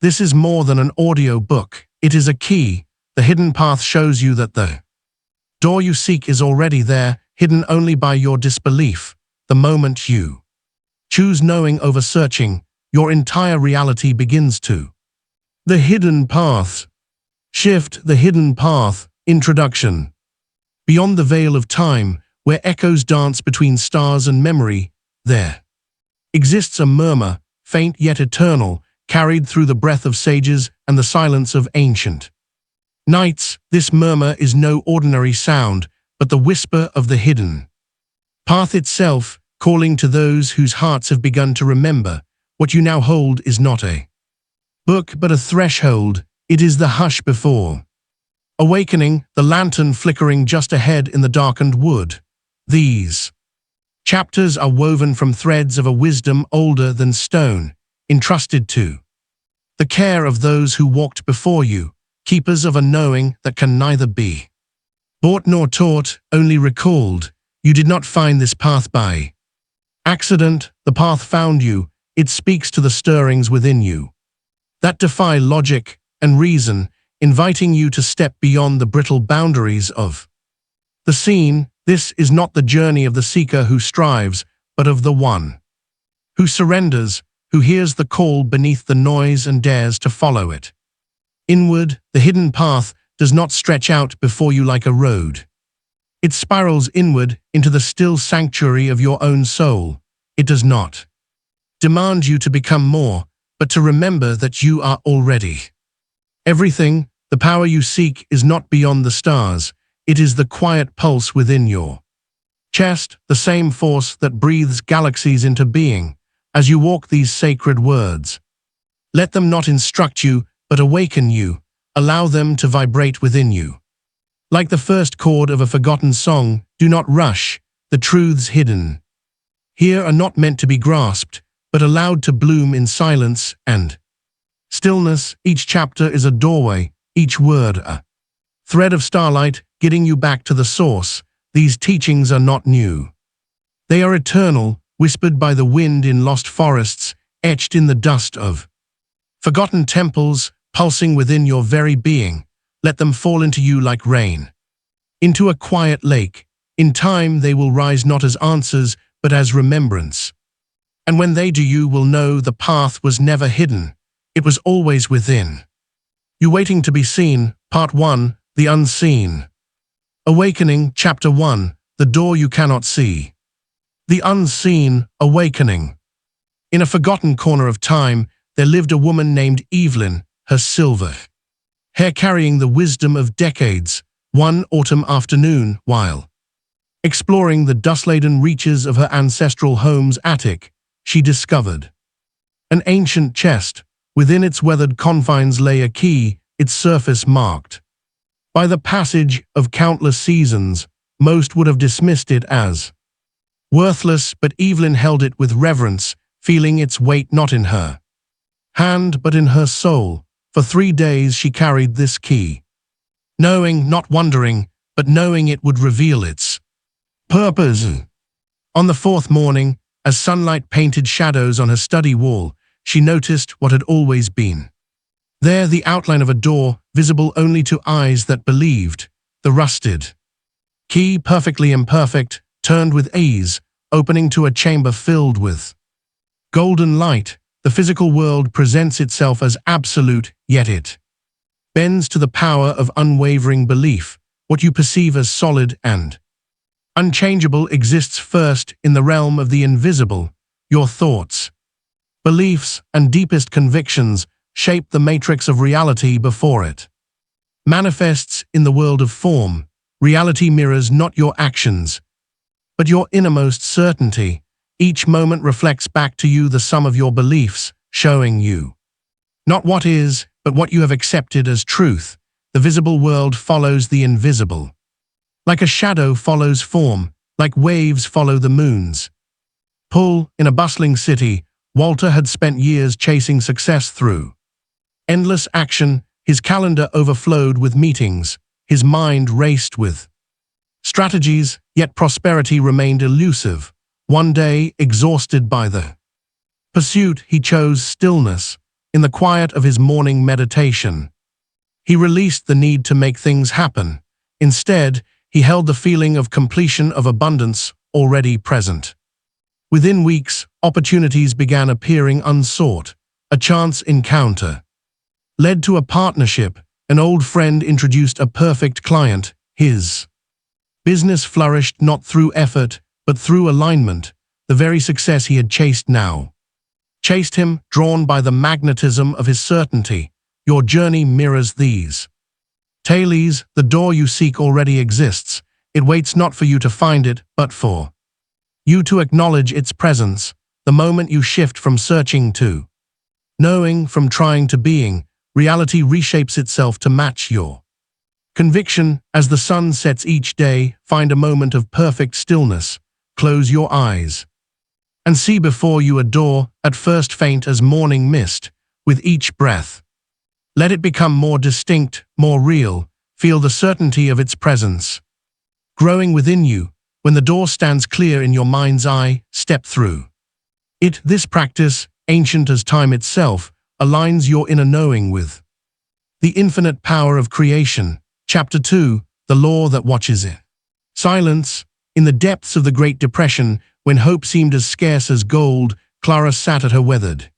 This is more than an audio book. It is a key. The hidden path shows you that the door you seek is already there, hidden only by your disbelief. The moment you choose knowing over searching, your entire reality begins to. The hidden path. Shift. The hidden path. Introduction. Beyond the veil of time, where echoes dance between stars and memory, there exists a murmur, faint yet eternal, carried through the breath of sages and the silence of ancient nights. This murmur is no ordinary sound, but the whisper of the hidden path itself, calling to those whose hearts have begun to remember. What you now hold is not a book but a threshold. It is the hush before awakening, the lantern flickering just ahead in the darkened wood. These chapters are woven from threads of a wisdom older than stone, entrusted to the care of those who walked before you, keepers of a knowing that can neither be bought nor taught, only recalled. You did not find this path by accident. The path found you. It speaks to the stirrings within you that defy logic and reason, inviting you to step beyond the brittle boundaries of the seen. This is not the journey of the seeker who strives, but of the one who surrenders, who hears the call beneath the noise and dares to follow it. Inward, the hidden path does not stretch out before you like a road. It spirals inward into the still sanctuary of your own soul. It does not demand you to become more, but to remember that you are already everything. The power you seek is not beyond the stars. It is the quiet pulse within your chest, the same force that breathes galaxies into being. As you walk these sacred words, let them not instruct you, but awaken you. Allow them to vibrate within you. Like the first chord of a forgotten song, do not rush. The truths hidden here are not meant to be grasped, but allowed to bloom in silence and stillness. Each chapter is a doorway, each word a thread of starlight, getting you back to the source. These teachings are not new. They are eternal, whispered by the wind in lost forests, etched in the dust of forgotten temples, pulsing within your very being. Let them fall into you like rain into a quiet lake. In time they will rise not as answers, but as remembrance. And when they do, you will know the path was never hidden. It was always within you, waiting to be seen. Part 1. The Unseen. Awakening. Chapter 1. The Door You Cannot See. The Unseen. Awakening. In a forgotten corner of time, there lived a woman named Evelyn, her silver hair carrying the wisdom of decades. One autumn afternoon, while exploring the dust-laden reaches of her ancestral home's attic, she discovered an ancient chest. Within its weathered confines lay a key, its surface marked by the passage of countless seasons. Most would have dismissed it as worthless, but Evelyn held it with reverence, feeling its weight not in her hand but in her soul. For 3 days she carried this key, knowing, not wondering, but knowing it would reveal its purpose. On the 4th morning, as sunlight painted shadows on her study wall, she noticed what had always been there, the outline of a door, visible only to eyes that believed. The rusted key, perfectly imperfect, turned with ease, opening to a chamber filled with golden light. The physical world presents itself as absolute, yet it bends to the power of unwavering belief. What you perceive as solid and unchangeable exists first in the realm of the invisible. Your thoughts, beliefs, and deepest convictions shape the matrix of reality before it manifests in the world of form. Reality mirrors not your actions, but your innermost certainty. Each moment reflects back to you the sum of your beliefs, showing you not what is, but what you have accepted as truth. The visible world follows the invisible. Like a shadow follows form, like waves follow the moon's pull. In a bustling city, Walter had spent years chasing success through endless action. His calendar overflowed with meetings. His mind raced with strategies, yet prosperity remained elusive. One day, exhausted by the pursuit, he chose stillness. in the quiet of his morning meditation. He released the need to make things happen. Instead, he held the feeling of completion of abundance already present. Within weeks, opportunities began appearing unsought. A chance encounter led to a partnership. An old friend introduced a perfect client. His business flourished not through effort, but through alignment. The very success he had chased him, drawn by the magnetism of his certainty. Your journey mirrors these tales. The door you seek already exists. It waits not for you to find it, but for you to acknowledge its presence. The moment you shift from searching to knowing, from trying to being, reality reshapes itself to match your conviction. As the sun sets each day, find a moment of perfect stillness. Close your eyes and see before you a door, at first faint as morning mist. With each breath, let it become more distinct, more real. Feel the certainty of its presence growing within you. When the door stands clear in your mind's eye, step through it. This practice, ancient as time itself, aligns your inner knowing with the infinite power of creation. Chapter 2, The Law That Watches It. Silence. In the depths of the Great Depression, when hope seemed as scarce as gold, Clara sat at her weathered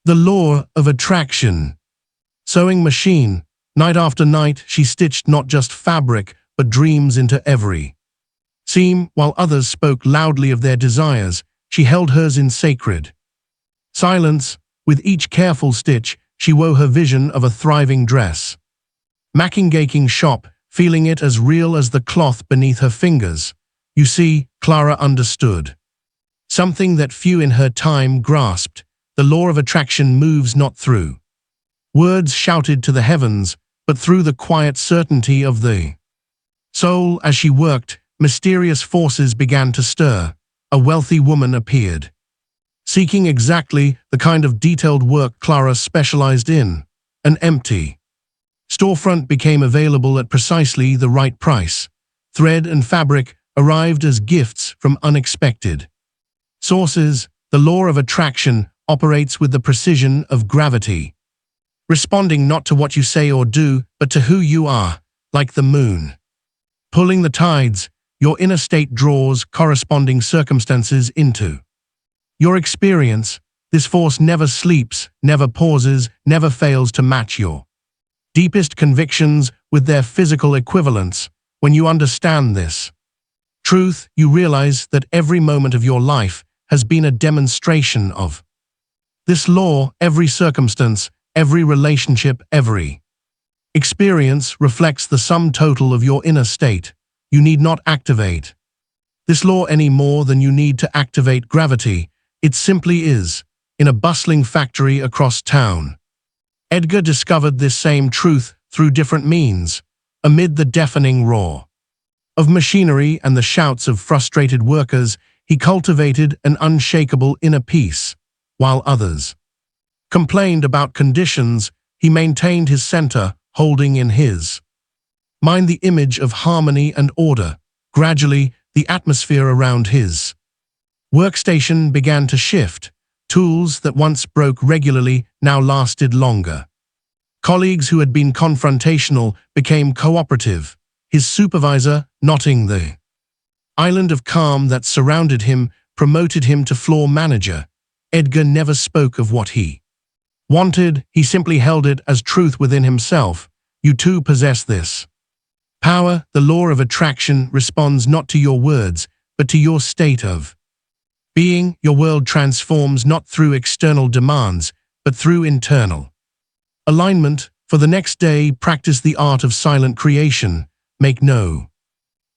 the law of attraction sewing machine. Night after night, she stitched not just fabric, but dreams into every seam. While others spoke loudly of their desires, she held hers in sacred silence. With each careful stitch, she wove her vision of a thriving dress making shop, feeling it as real as the cloth beneath her fingers. You see, Clara understood something that few in her time grasped. The law of attraction moves not through words shouted to the heavens, but through the quiet certainty of the soul. As she worked, mysterious forces began to stir. A wealthy woman appeared, seeking exactly the kind of detailed work Clara specialized in. An empty storefront became available at precisely the right price. Thread and fabric arrived as gifts from unexpected sources. The law of attraction operates with the precision of gravity, responding not to what you say or do, but to who you are. Like the moon pulling the tides, your inner state draws corresponding circumstances into your experience. This force never sleeps, never pauses, never fails to match your deepest convictions with their physical equivalents. When you understand this truth, you realize that every moment of your life has been a demonstration of this law. Every circumstance, every relationship, every experience reflects the sum total of your inner state. You need not activate this law any more than you need to activate gravity. It simply is. In a bustling factory across town, Edgar discovered this same truth through different means. Amid the deafening roar of machinery and the shouts of frustrated workers, he cultivated an unshakable inner peace. While others complained about conditions, he maintained his center, holding in his mind the image of harmony and order. Gradually, the atmosphere around his workstation began to shift. Tools that once broke regularly now lasted longer. Colleagues who had been confrontational became cooperative. His supervisor, noting the island of calm that surrounded him, promoted him to floor manager. Edgar never spoke of what he wanted, he simply held it as truth within himself. You too possess this power. The law of attraction responds not to your words, but to your state of being. Your world transforms not through external demands, but through internal alignment. For the next day, practice the art of silent creation. Make no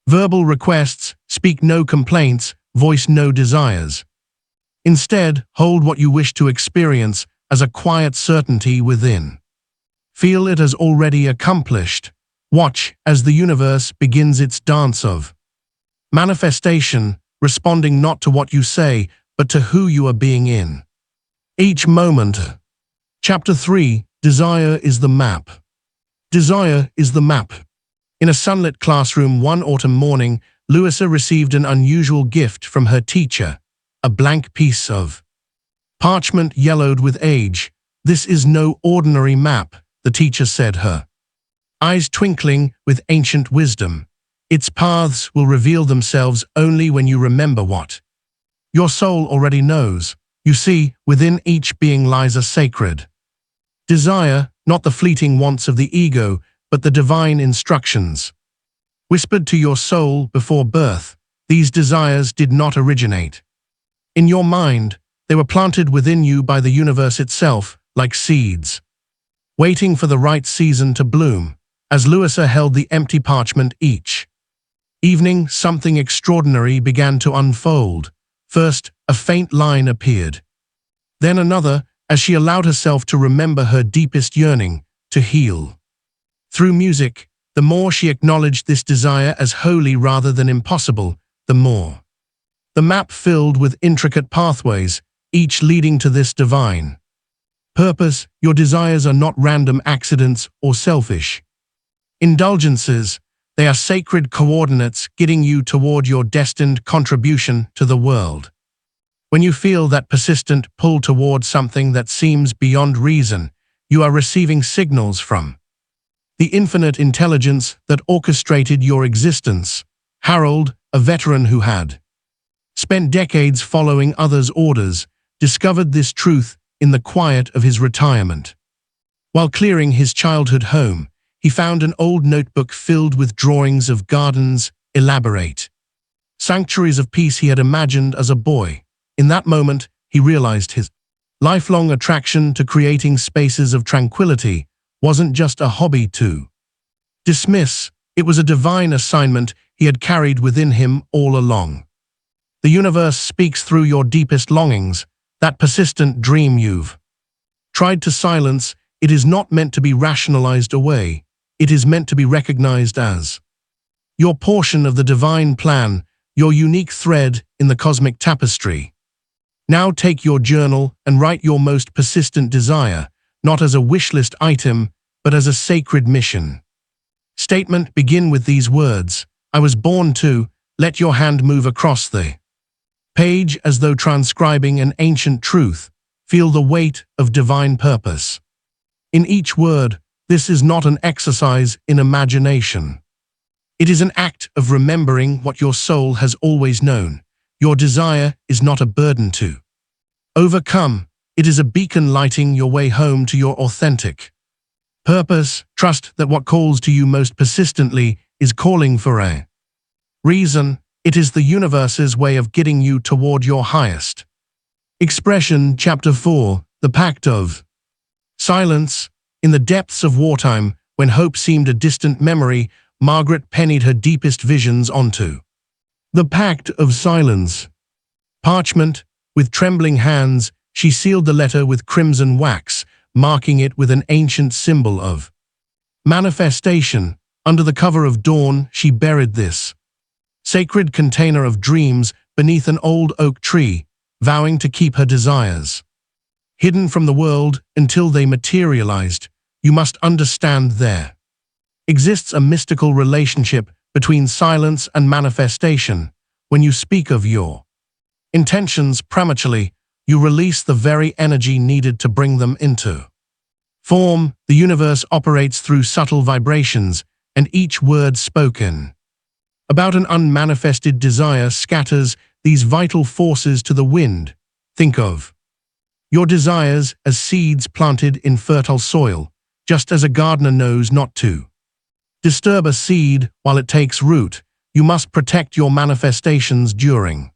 verbal requests, speak no complaints, voice no desires. Instead, hold what you wish to experience as a quiet certainty within. Feel it as already accomplished. Watch as the universe begins its dance of manifestation, responding not to what you say, but to who you are being in each moment. Chapter 3, Desire is the Map. Desire is the map. In a sunlit classroom one autumn morning, Louisa received an unusual gift from her teacher, a blank piece of parchment yellowed with age. This is no ordinary map, the teacher said, her eyes twinkling with ancient wisdom. Its paths will reveal themselves only when you remember what your soul already knows. You see, within each being lies a sacred desire, not the fleeting wants of the ego, but the divine instructions. Whispered to your soul before birth, these desires did not originate in your mind. They were planted within you by the universe itself, like seeds, waiting for the right season to bloom. As Louisa held the empty parchment each evening, something extraordinary began to unfold. First, a faint line appeared. Then another, as she allowed herself to remember her deepest yearning, to heal. Through music, the more she acknowledged this desire as holy rather than impossible, the more the map filled with intricate pathways, each leading to this divine purpose. Your desires are not random accidents or selfish indulgences. They are sacred coordinates guiding you toward your destined contribution to the world. When you feel that persistent pull toward something that seems beyond reason, you are receiving signals from the infinite intelligence that orchestrated your existence. Harold, a veteran who had spent decades following others' orders, discovered this truth in the quiet of his retirement. While clearing his childhood home, he found an old notebook filled with drawings of gardens, elaborate sanctuaries of peace he had imagined as a boy. In that moment, he realized his lifelong attraction to creating spaces of tranquility wasn't just a hobby to dismiss. It was a divine assignment he had carried within him all along. The universe speaks through your deepest longings, that persistent dream you've tried to silence. It is not meant to be rationalized away. It is meant to be recognized as your portion of the divine plan, your unique thread in the cosmic tapestry. Now take your journal and write your most persistent desire, not as a wish list item, but as a sacred mission statement. Begin with these words: I was born to. Let your hand move across the page as though transcribing an ancient truth. Feel the weight of divine purpose in each word. This is not an exercise in imagination. It is an act of remembering what your soul has always known. Your desire is not a burden to overcome. It is a beacon lighting your way home to your authentic purpose. Trust that what calls to you most persistently is calling for a reason. It is the universe's way of getting you toward your highest expression. Chapter 4: The Pact of Silence. In the depths of wartime, when hope seemed a distant memory, Margaret pennied her deepest visions onto the Pact of Silence parchment. With trembling hands, she sealed the letter with crimson wax, marking it with an ancient symbol of manifestation. Under the cover of dawn, she buried this sacred container of dreams beneath an old oak tree, vowing to keep her desires hidden from the world until they materialized. You must understand there exists a mystical relationship between silence and manifestation. When you speak of your intentions prematurely, you release the very energy needed to bring them into form. The universe operates through subtle vibrations, and each word spoken about an unmanifested desire scatters these vital forces to the wind. Think of your desires as seeds planted in fertile soil. Just as a gardener knows not to disturb a seed while it takes root, you must protect your manifestations during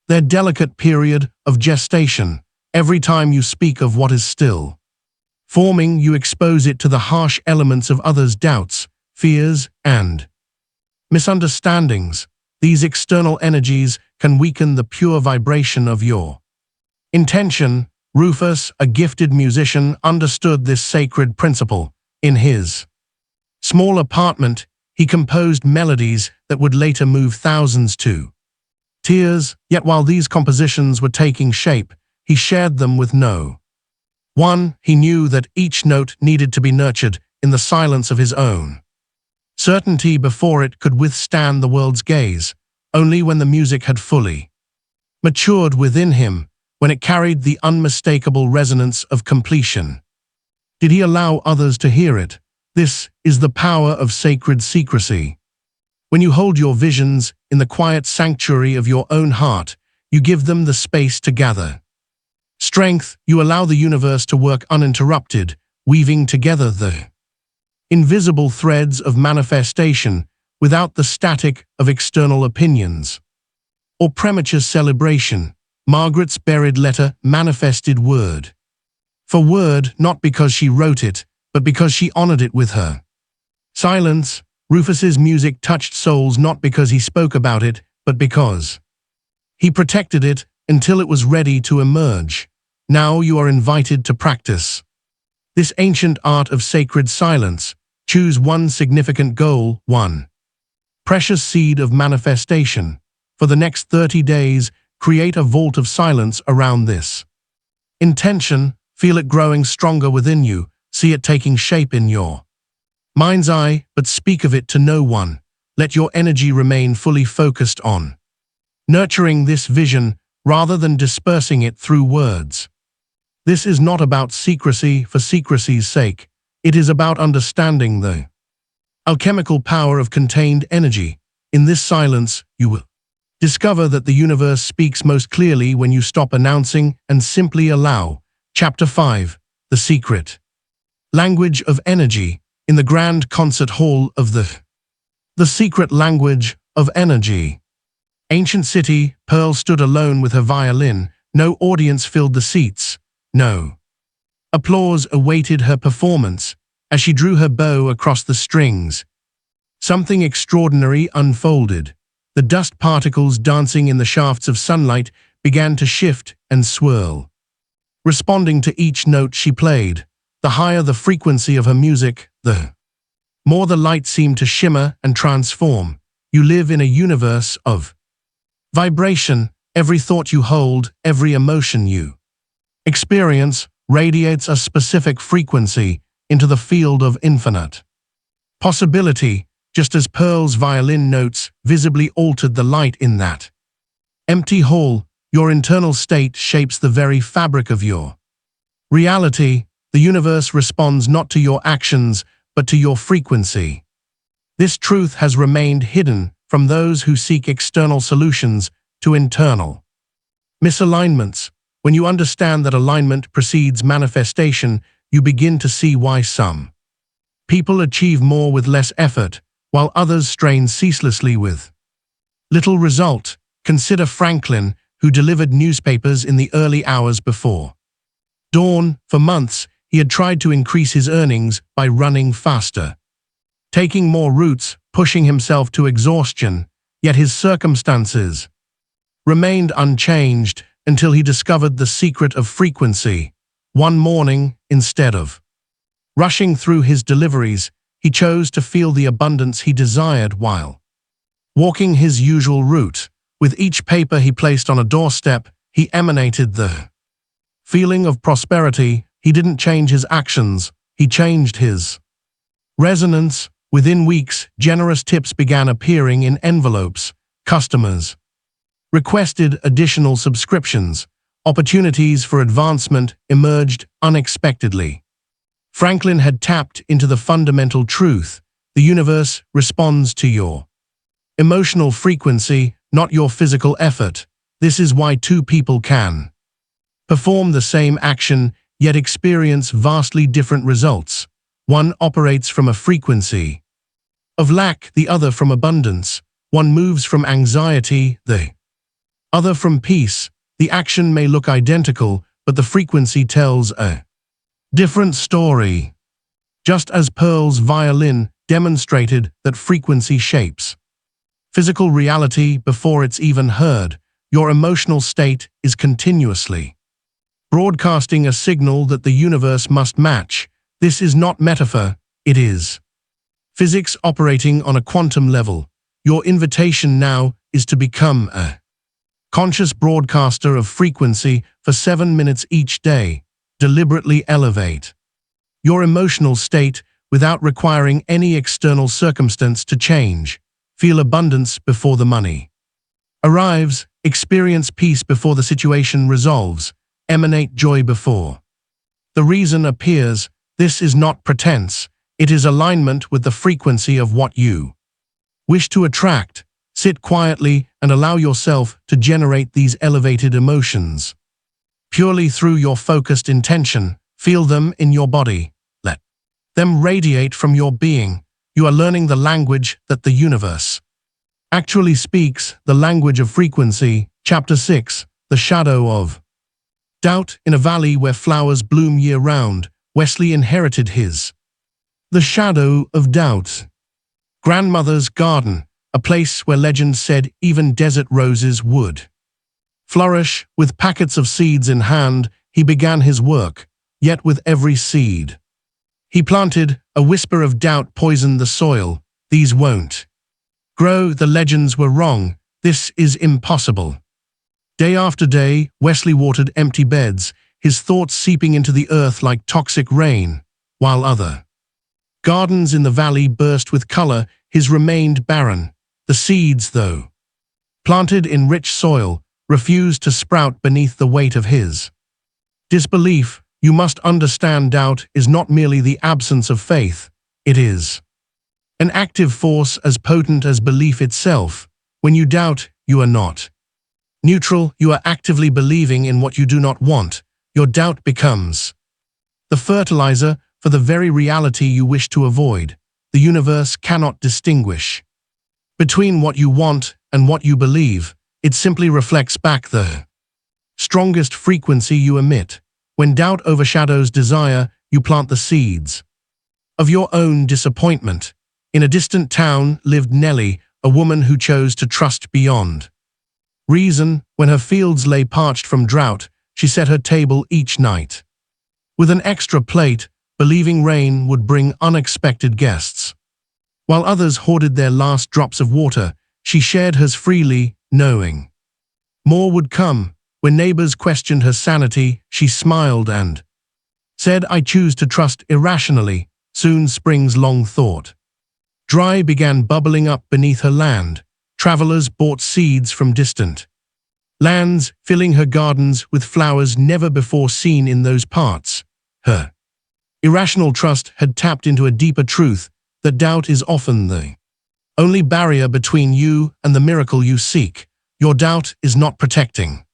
their delicate period of gestation. Every time you speak of what is still forming, you expose it to the harsh elements of others' doubts, fears, and misunderstandings. These external energies can weaken the pure vibration of your intention. Rufus, a gifted musician, understood this sacred principle. In his small apartment, he composed melodies that would later move thousands to tears. Yet while these compositions were taking shape, he shared them with no one. He knew that each note needed to be nurtured in the silence of his own certainty before it could withstand the world's gaze. Only when the music had fully matured within him when it carried the unmistakable resonance of completion. Did he allow others to hear it? This is the power of sacred secrecy. When you hold your visions in the quiet sanctuary of your own heart, you give them the space to gather. Strength, you allow the universe to work uninterrupted, weaving together the invisible threads of manifestation without the static of external opinions or premature celebration. Margaret's buried letter manifested word for word, not because she wrote it, but because she honored it with her silence. Rufus's music touched souls not because he spoke about it, but because he protected it until it was ready to emerge. Now you are invited to practice this ancient art of sacred silence. Choose one significant goal, one precious seed of manifestation. For the next 30 days, create a vault of silence around this intention. Feel it growing stronger within you. See it taking shape in your mind's eye, but speak of it to no one. Let your energy remain fully focused on nurturing this vision rather than dispersing it through words. This is not about secrecy for secrecy's sake. It is about understanding the alchemical power of contained energy. In this silence, you will discover that the universe speaks most clearly when you stop announcing and simply allow. Chapter 5. The Secret Language of Energy. In the grand concert hall of the secret language of energy. Ancient city, Pearl stood alone with her violin. No audience filled the seats. No applause awaited her performance as she drew her bow across the strings. Something extraordinary unfolded. The dust particles dancing in the shafts of sunlight began to shift and swirl, responding to each note she played. The higher the frequency of her music, the more the light seemed to shimmer and transform. You live in a universe of vibration. Every thought you hold, every emotion you experience, radiates a specific frequency into the field of infinite possibility, just as Pearl's violin notes visibly altered the light in that empty hall. Your internal state shapes the very fabric of your reality. The universe responds not to your actions, but to your frequency. This truth has remained hidden from those who seek external solutions to internal misalignments. When you understand that alignment precedes manifestation, you begin to see why some people achieve more with less effort, while others strain ceaselessly with little result. Consider Franklin, who delivered newspapers in the early hours before dawn. For months, he had tried to increase his earnings by running faster, taking more routes, pushing himself to exhaustion, yet his circumstances remained unchanged until he discovered the secret of frequency. One morning, instead of rushing through his deliveries, he chose to feel the abundance he desired while walking his usual route. With each paper he placed on a doorstep, he emanated the feeling of prosperity. He didn't change his actions, he changed his resonance. Within weeks, generous tips began appearing in envelopes. Customers requested additional subscriptions. Opportunities for advancement emerged unexpectedly. Franklin had tapped into the fundamental truth: the universe responds to your emotional frequency, not your physical effort. This is why two people can perform the same action yet experience vastly different results. One operates from a frequency of lack, the other from abundance. One moves from anxiety, the other from peace. The action may look identical, but the frequency tells a different story. Just as Pearl's violin demonstrated that frequency shapes physical reality before it's even heard, your emotional state is continuously broadcasting a signal that the universe must match. This is not metaphor, it is physics operating on a quantum level. Your invitation now is to become a conscious broadcaster of frequency for 7 minutes each day. Deliberately elevate your emotional state without requiring any external circumstance to change. Feel abundance before the money Arrives, experience peace before the situation resolves, emanate joy before the reason appears. This is not pretense, it is alignment with the frequency of what you wish to attract. Sit quietly and allow yourself to generate these elevated emotions. Purely through your focused intention, feel them in your body. Let them radiate from your being. You are learning the language that the universe actually speaks, the language of frequency. Chapter 6, The Shadow of Doubt. In a valley where flowers bloom year-round, Wesley inherited the shadow of doubt. Grandmother's garden, a place where legend said even desert roses would flourish. With packets of seeds in hand, he began his work, yet with every seed he planted, a whisper of doubt poisoned the soil. These won't grow, the legends were wrong, this is impossible. Day after day, Wesley watered empty beds, his thoughts seeping into the earth like toxic rain, while other gardens in the valley burst with color. His remained barren. The seeds, though planted in rich soil, refused to sprout beneath the weight of his disbelief. You must understand, doubt is not merely the absence of faith, it is an active force as potent as belief itself. When you doubt, you are not neutral, you are actively believing in what you do not want. Your doubt becomes the fertilizer for the very reality you wish to avoid. The universe cannot distinguish between what you want and what you believe. It simply reflects back the strongest frequency you emit. When doubt overshadows desire, you plant the seeds of your own disappointment. In a distant town lived Nellie, a woman who chose to trust beyond reason. When her fields lay parched from drought, she set her table each night with an extra plate, believing rain would bring unexpected guests. While others hoarded their last drops of water, she shared hers freely, knowing more would come. When neighbors questioned her sanity, she smiled and said, "I choose to trust irrationally." Soon spring's long thought dry began bubbling up beneath her land. Travelers bought seeds from distant lands, filling her gardens with flowers never before seen in those parts. Her irrational trust had tapped into a deeper truth, that doubt is often the only barrier between you and the miracle you seek. Your doubt is not protecting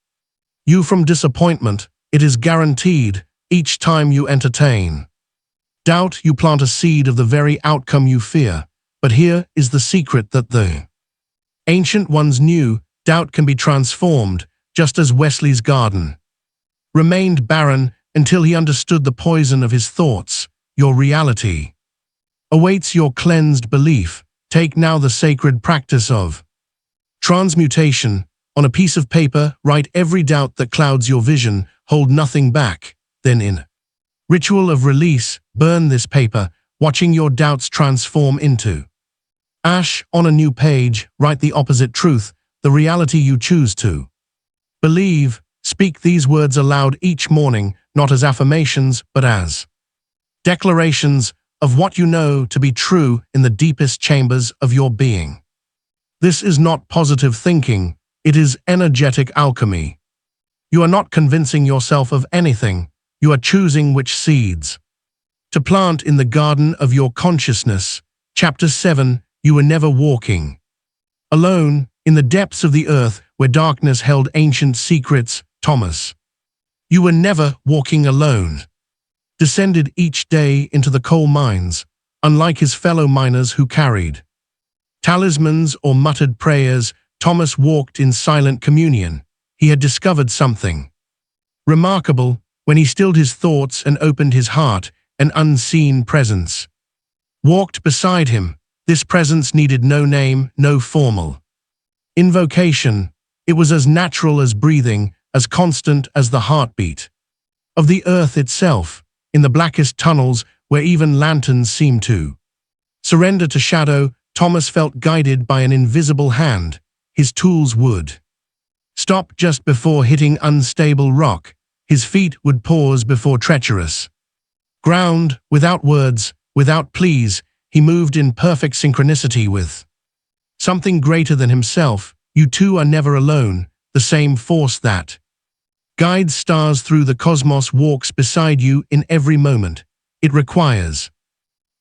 you from disappointment, it is guaranteed. Each time you entertain doubt, you plant a seed of the very outcome you fear. But here is the secret that the ancient ones knew: doubt can be transformed, just as Wesley's garden remained barren until he understood the poison of his thoughts. Your reality awaits your cleansed belief. Take now the sacred practice of transmutation. On a piece of paper, write every doubt that clouds your vision. Hold nothing back. Then in ritual of release, burn this paper, watching your doubts transform into ash. On a new page, write the opposite truth, the reality you choose to believe. Speak these words aloud each morning, not as affirmations, but as declarations of what you know to be true in the deepest chambers of your being. This is not positive thinking, it is energetic alchemy. You are not convincing yourself of anything, you are choosing which seeds to plant in the garden of your consciousness. Chapter 7, You were never walking alone. In the depths of the earth, where darkness held ancient secrets, Thomas, you were never walking alone, descended each day into the coal mines. Unlike his fellow miners who carried talismans or muttered prayers, Thomas walked in silent communion. He had discovered something remarkable. When he stilled his thoughts and opened his heart, an unseen presence walked beside him. This presence needed no name, no formal invocation. It was as natural as breathing, as constant as the heartbeat of the earth itself. In the blackest tunnels, where even lanterns seemed to surrender to shadow, Thomas felt guided by an invisible hand. His tools would stop just before hitting unstable rock. His feet would pause before treacherous ground. Without words, without pleas, he moved in perfect synchronicity with something greater than himself. You two are never alone, the same force that guides stars through the cosmos walks beside you in every moment. It requires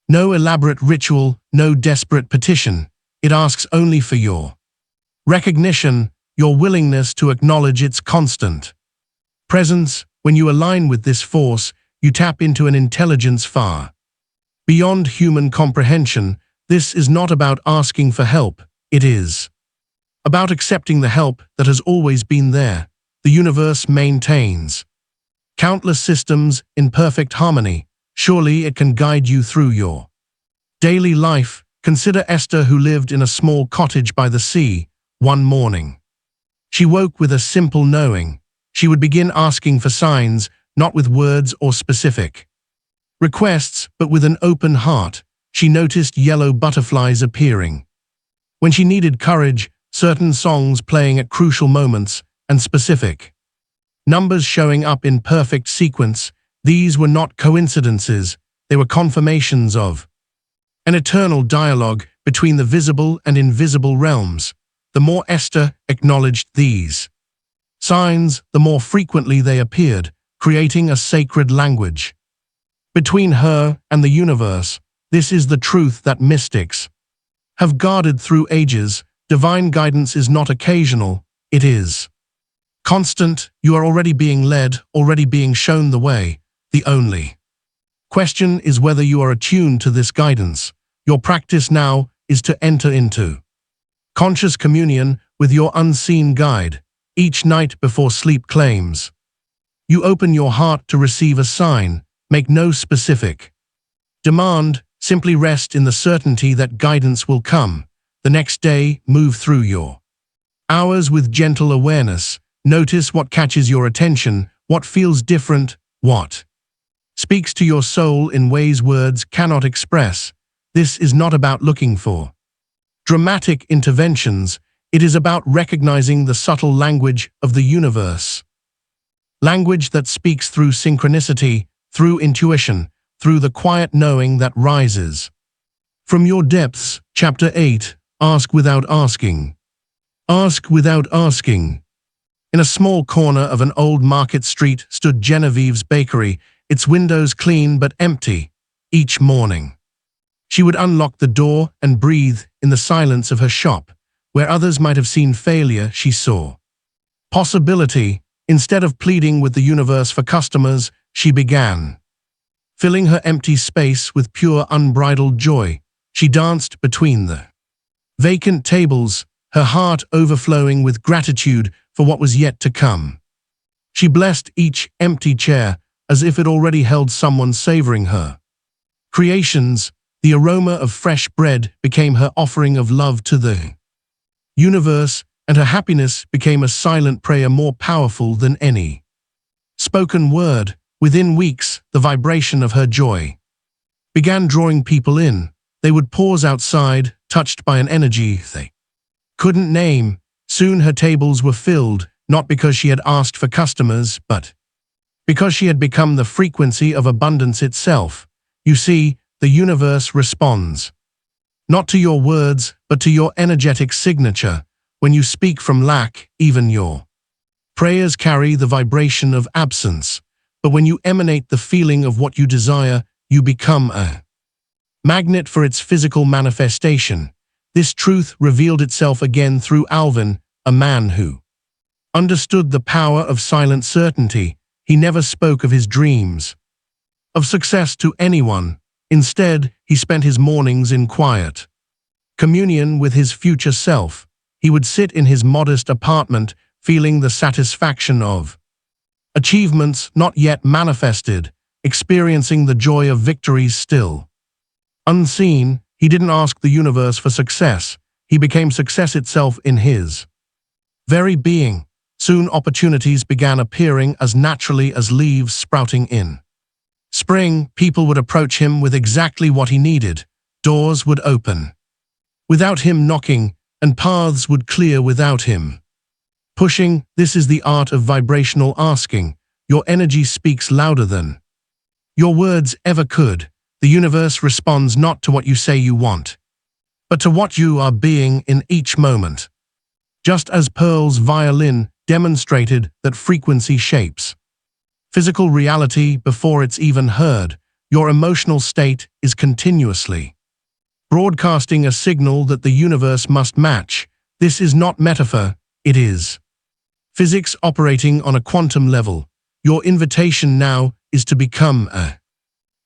no elaborate ritual, no desperate petition. It asks only for your recognition, your willingness to acknowledge its constant presence. When you align with this force, you tap into an intelligence far beyond human comprehension. This is not about asking for help, it is about accepting the help that has always been there. The universe maintains countless systems in perfect harmony. Surely it can guide you through your daily life. Consider Esther, who lived in a small cottage by the sea. One morning, she woke with a simple knowing. She would begin asking for signs, not with words or specific requests, but with an open heart. She noticed yellow butterflies appearing when she needed courage, certain songs playing at crucial moments, and specific numbers showing up in perfect sequence. These were not coincidences, they were confirmations of an eternal dialogue between the visible and invisible realms. The more Esther acknowledged these signs, the more frequently they appeared, creating a sacred language between her and the universe. This is the truth that mystics have guarded through ages. Divine guidance is not occasional, it is constant. You are already being led, already being shown the way. The only question is whether you are attuned to this guidance. Your practice now is to enter into conscious communion with your unseen guide. Each night before sleep claims you open your heart to receive a sign. Make no specific demand, simply rest in the certainty that guidance will come. The next day, move through your hours with gentle awareness. Notice what catches your attention, what feels different, what speaks to your soul in ways words cannot express. This is not about looking for dramatic interventions. It is about recognizing the subtle language of the universe. Language that speaks through synchronicity, through intuition, through the quiet knowing that rises from your depths. Chapter 8. Ask without asking. Ask without asking. In a small corner of an old market street stood Genevieve's bakery, its windows clean but empty. Each morning, she would unlock the door and breathe in the silence of her shop. Where others might have seen failure, she saw possibility. Instead of pleading with the universe for customers, she began filling her empty space with pure, unbridled joy. She danced between the vacant tables, her heart overflowing with gratitude for what was yet to come. She blessed each empty chair as if it already held someone savoring her creations. The aroma of fresh bread became her offering of love to the universe, and her happiness became a silent prayer more powerful than any spoken word. Within weeks, the vibration of her joy began drawing people in. They would pause outside, touched by an energy they couldn't name. Soon her tables were filled, not because she had asked for customers, but because she had become the frequency of abundance itself. You see, the universe responds not to your words, but to your energetic signature. When you speak from lack, even your prayers carry the vibration of absence. But when you emanate the feeling of what you desire, you become a magnet for its physical manifestation. This truth revealed itself again through Alvin, a man who understood the power of silent certainty. He never spoke of his dreams of success to anyone. Instead, he spent his mornings in quiet communion with his future self. He would sit in his modest apartment, feeling the satisfaction of achievements not yet manifested, experiencing the joy of victories still unseen. He didn't ask the universe for success. He became success itself in his very being. Soon opportunities began appearing as naturally as leaves sprouting in spring. People would approach him with exactly what he needed. Doors would open without him knocking, and paths would clear without him pushing. This is the art of vibrational asking. Your energy speaks louder than your words ever could. The universe responds not to what you say you want, but to what you are being in each moment. just as Pearl's violin demonstrated that frequency shapes physical reality before it's even heard. Your emotional state is continuously broadcasting a signal that the universe must match. This is not metaphor, it is physics operating on a quantum level. Your invitation now is to become a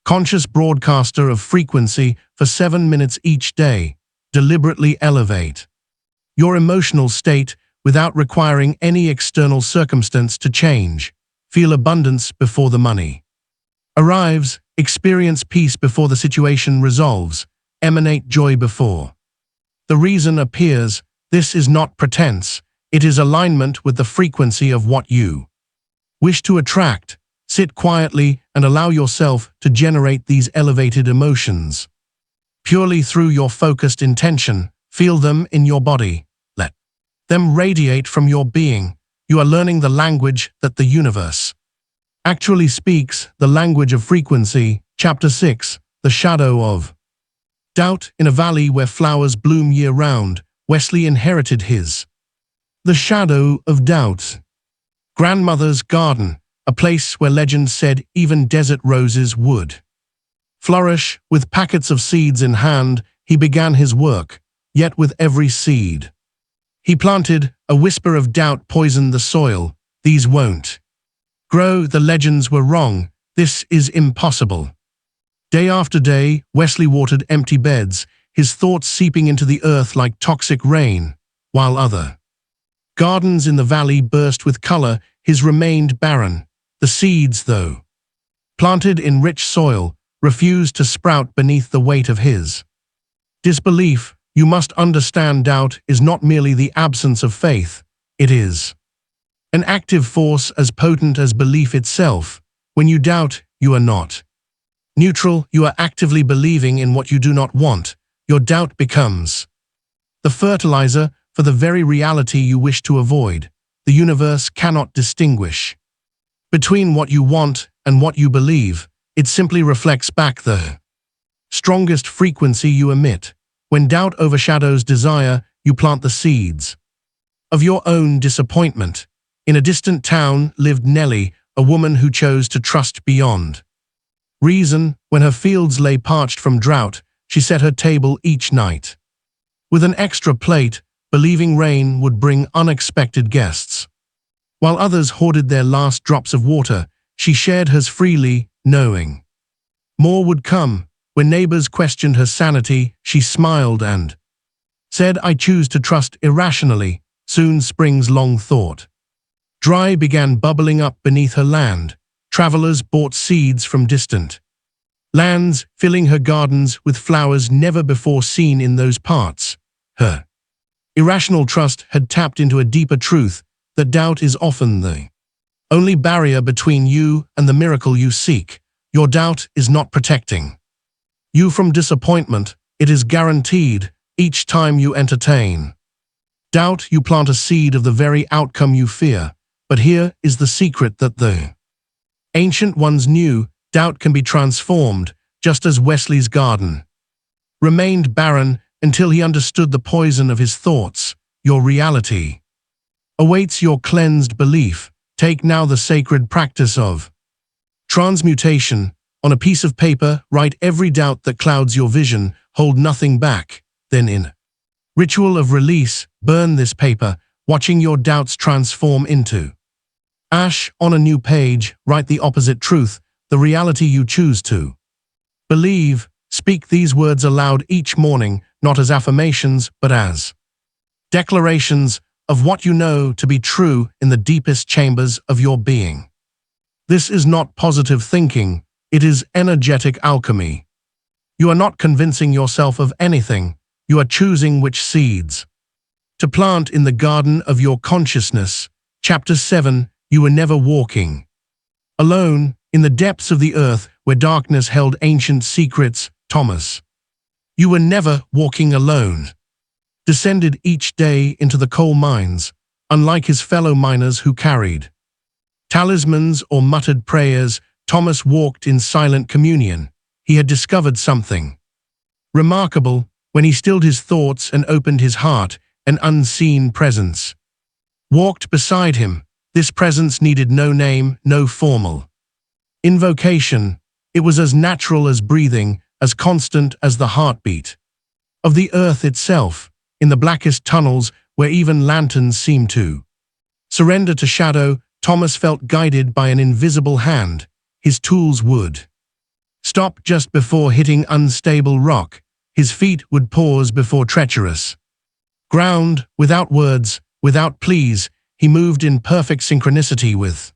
conscious broadcaster of frequency for 7 minutes each day. Deliberately elevate your emotional state without requiring any external circumstance to change. Feel abundance before the money arrives. Experience peace before the situation resolves. Emanate joy before the reason appears. This is not pretense. It is alignment with the frequency of what you wish to attract. Sit quietly and allow yourself to generate these elevated emotions purely through your focused intention. Feel them in your body. Let them radiate from your being. You are learning the language that the universe actually speaks, the language of frequency. Chapter 6, The Shadow of Doubt. In a valley where flowers bloom year-round, Wesley inherited the shadow of doubt. Grandmother's garden, a place where legend said even desert roses would flourish. With packets of seeds in hand, he began his work, yet with every seed he planted, a whisper of doubt poisoned the soil. These won't grow. The legends were wrong. This is impossible. Day after day, Wesley watered empty beds, his thoughts seeping into the earth like toxic rain, while other gardens in the valley burst with color. His remained barren. The seeds, though planted in rich soil, refused to sprout beneath the weight of his disbelief. You must understand, doubt is not merely the absence of faith. It is an active force as potent as belief itself. When you doubt, you are not neutral. You are actively believing in what you do not want. Your doubt becomes the fertilizer for the very reality you wish to avoid. The universe cannot distinguish between what you want and what you believe. It simply reflects back the strongest frequency you emit. When doubt overshadows desire, you plant the seeds of your own disappointment. In a distant town lived Nellie, a woman who chose to trust beyond reason. When her fields lay parched from drought, she set her table each night with an extra plate, believing rain would bring unexpected guests. While others hoarded their last drops of water, she shared hers freely, knowing more would come. When neighbors questioned her sanity, she smiled and said, "I choose to trust irrationally." Soon spring's long thought dry began bubbling up beneath her land. Travelers bought seeds from distant lands, filling her gardens with flowers never before seen in those parts. Her irrational trust had tapped into a deeper truth, that doubt is often the only barrier between you and the miracle you seek. Your doubt is not protecting you from disappointment. It is guaranteed. Each time you entertain doubt, you plant a seed of the very outcome you fear. But here is the secret that the ancient ones knew: doubt can be transformed, just as Wesley's garden remained barren until he understood the poison of his thoughts. Your reality awaits your cleansed belief. Take now the sacred practice of transmutation. On a piece of paper, write every doubt that clouds your vision. Hold nothing back. Then in ritual of release, burn this paper, watching your doubts transform into ash. On a new page, write the opposite truth, the reality you choose to believe. Speak these words aloud each morning, not as affirmations, but as declarations of what you know to be true in the deepest chambers of your being. This is not positive thinking, it is energetic alchemy. You are not convincing yourself of anything, you are choosing which seeds to plant in the garden of your consciousness. Chapter 7, You were never walking alone. In the depths of the earth, where darkness held ancient secrets, Thomas, you were never walking alone, descended each day into the coal mines. Unlike his fellow miners who carried talismans or muttered prayers, Thomas walked in silent communion. He had discovered something remarkable. When he stilled his thoughts and opened his heart, an unseen presence. Walked beside him. This presence needed no name, no formal invocation. It was as natural as breathing, as constant as the heartbeat of the earth itself, in the blackest tunnels where even lanterns seemed to surrender to shadow. Thomas felt guided by an invisible hand. His tools would stop just before hitting unstable rock. His feet would pause before treacherous ground. Without words, without pleas, he moved in perfect synchronicity with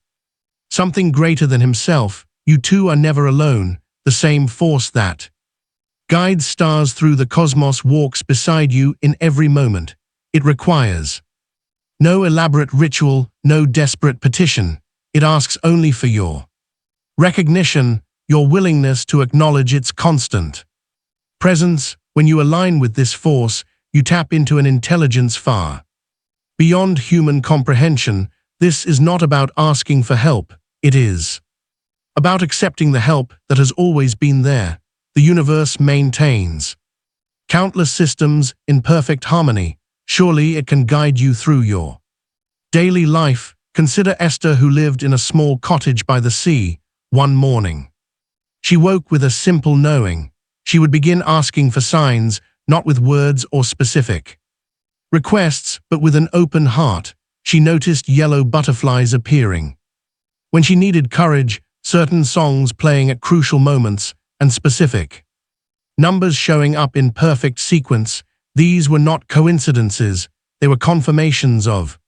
something greater than himself. You two are never alone. The same force that guides stars through the cosmos walks beside you in every moment. It requires no elaborate ritual, no desperate petition. It asks only for your recognition, your willingness to acknowledge its constant presence. When you align with this force, you tap into an intelligence far beyond human comprehension. This is not about asking for help. It is about accepting the help that has always been there. The universe maintains countless systems in perfect harmony. Surely it can guide you through your daily life. Consider Esther, who lived in a small cottage by the sea. One morning, she woke with a simple knowing. She would begin asking for signs, not with words or specific requests, but with an open heart. She noticed yellow butterflies appearing when she needed courage, certain songs playing at crucial moments, and specific numbers showing up in perfect sequence. These were not coincidences, they were confirmations of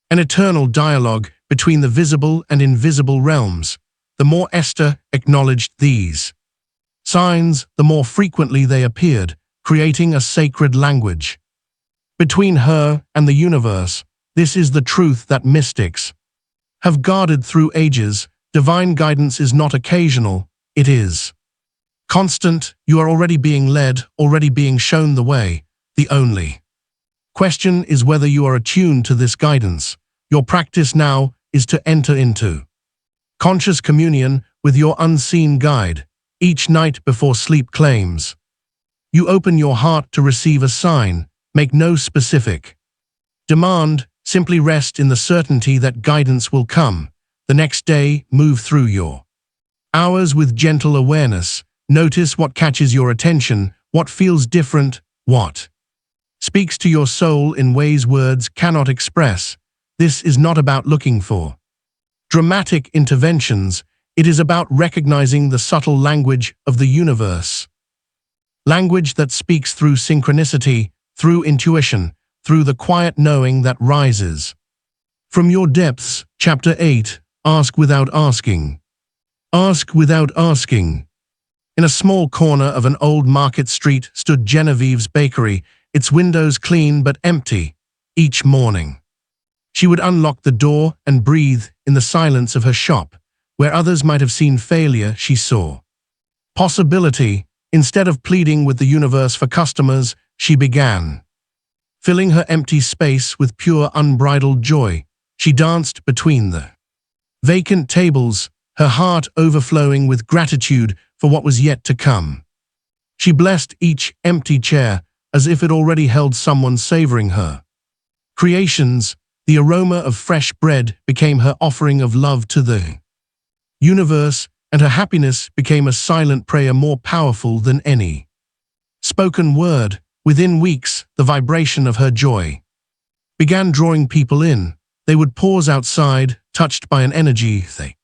an eternal dialogue between the visible and invisible realms. The more Esther acknowledged these signs, the more frequently they appeared, creating a sacred language between her and the universe. This is the truth that mystics have guarded through ages. Divine guidance is not occasional, it is constant. You are already being led, already being shown the way. The only question is whether you are attuned to this guidance. Your practice now is to enter into conscious communion with your unseen guide. Each night before sleep claims you open your heart to receive a sign. Make no specific demand, simply rest in the certainty that guidance will come. The next day, move through your hours with gentle awareness. Notice what catches your attention, what feels different, what speaks to your soul in ways words cannot express. This is not about looking for dramatic interventions. It is about recognizing the subtle language of the universe. Language that speaks through synchronicity, through intuition, through the quiet knowing that rises from your depths. Chapter 8. Ask without asking. Ask without asking. In a small corner of an old market street stood Genevieve's bakery, its windows clean but empty. Each morning, she would unlock the door and breathe in the silence of her shop. Where others might have seen failure, she saw possibility. Instead of pleading with the universe for customers, she began filling her empty space with pure, unbridled joy. She danced between the vacant tables, her heart overflowing with gratitude for what was yet to come. She blessed each empty chair as if it already held someone savoring her creations. The aroma of fresh bread became her offering of love to the universe, and her happiness became a silent prayer more powerful than any spoken word. Within weeks, the vibration of her joy began drawing people in. They would pause outside, touched by an energy they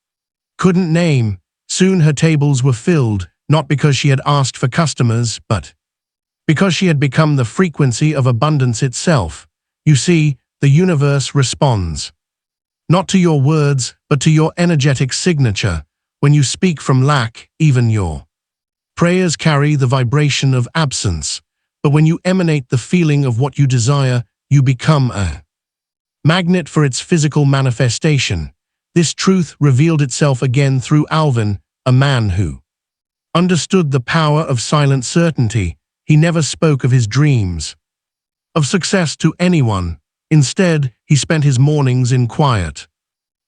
couldn't name. Soon her tables were filled, not because she had asked for customers, but because she had become the frequency of abundance itself. You see, the universe responds not to your words, but to your energetic signature. When you speak from lack, even your prayers carry the vibration of absence. But when you emanate the feeling of what you desire, you become a magnet for its physical manifestation. This truth revealed itself again through Alvin, a man who understood the power of silent certainty. He never spoke of his dreams of success to anyone. Instead, he spent his mornings in quiet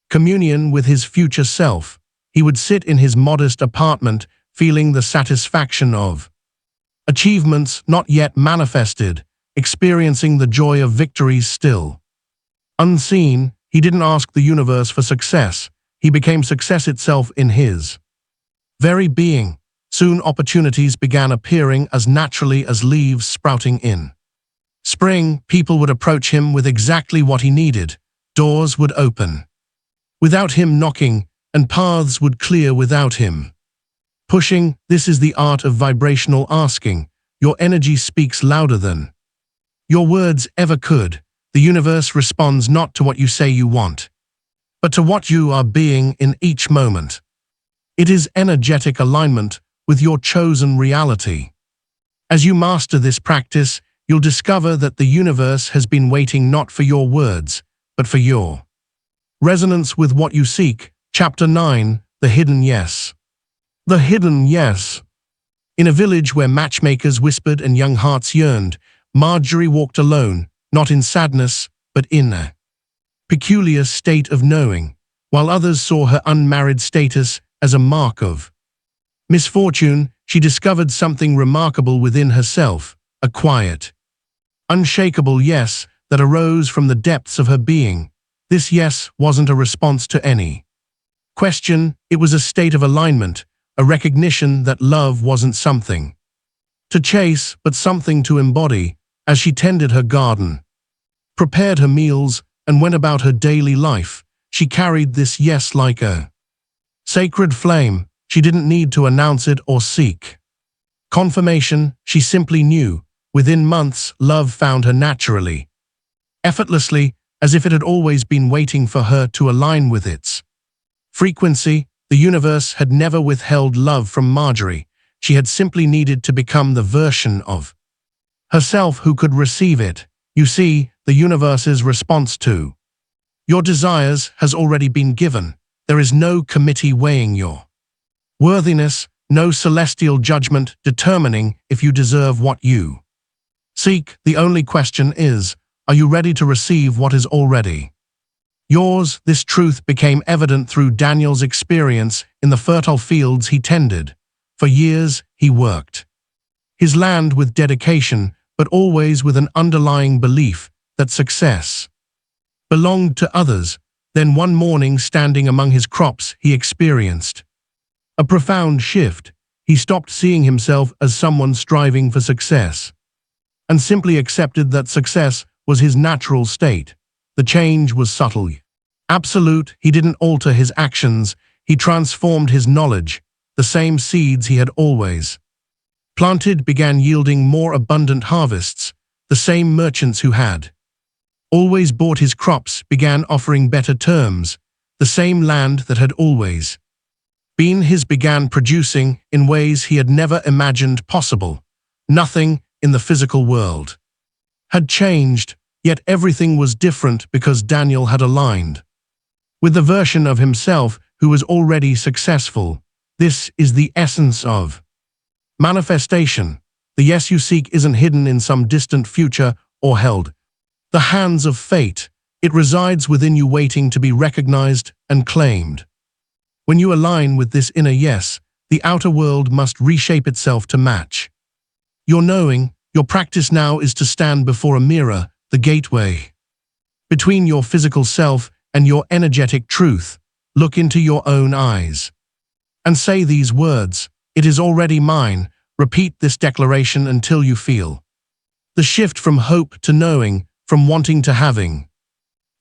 communion with his future self. He would sit in his modest apartment, feeling the satisfaction of achievements not yet manifested. experiencing the joy of victories still. Unseen, he didn't ask the universe for success. He became success itself in his very being. Soon opportunities began appearing as naturally as leaves sprouting in spring. People would approach him with exactly what he needed. Doors would open without him knocking, and paths would clear without him pushing. This is the art of vibrational asking. Your energy speaks louder than your words ever could. The universe responds not to what you say you want, but to what you are being in each moment. It is energetic alignment with your chosen reality. As you master this practice, you'll discover that the universe has been waiting not for your words, but for your resonance with what you seek. Chapter 9, The Hidden Yes. The Hidden Yes. In a village where matchmakers whispered and young hearts yearned, Marjorie walked alone, not in sadness, but in a peculiar state of knowing, while others saw her unmarried status as a mark of misfortune. She discovered something remarkable within herself, a quiet, unshakable yes that arose from the depths of her being. This yes wasn't a response to any question, it was a state of alignment, a recognition that love wasn't something to chase, but something to embody. As she tended her garden, prepared her meals, and went about her daily life, she carried this yes like a sacred flame. She didn't need to announce it or seek confirmation. She simply knew. Within months, love found her naturally, effortlessly, as if it had always been waiting for her to align with its frequency. The universe had never withheld love from Marjorie. She had simply needed to become the version of herself who could receive it. You see, the universe's response to your desires has already been given. There is no committee weighing your worthiness, no celestial judgment determining if you deserve what you seek. The only question is, are you ready to receive what is already yours? This truth became evident through Daniel's experience in the fertile fields he tended. For years, he worked his land with dedication, but always with an underlying belief that success belonged to others. Then one morning, standing among his crops, he experienced a profound shift. He stopped seeing himself as someone striving for success, and simply accepted that success was his natural state. The change was subtle, absolute. He didn't alter his actions, he transformed his knowledge. The same seeds he had always planted began yielding more abundant harvests. The same merchants who had always bought his crops began offering better terms. The same land that had always been his began producing in ways he had never imagined possible. Nothing in the physical world had changed, yet everything was different because Daniel had aligned with the version of himself who was already successful. This is the essence of manifestation. The yes you seek isn't hidden in some distant future or held the hands of fate. It resides within you, waiting to be recognized and claimed. When you align with this inner yes, the outer world must reshape itself to match your knowing. Your practice now is to stand before a mirror, the gateway between your physical self and your energetic truth. Look into your own eyes and say these words: "It is already mine." Repeat this declaration until you feel the shift from hope to knowing, from wanting to having.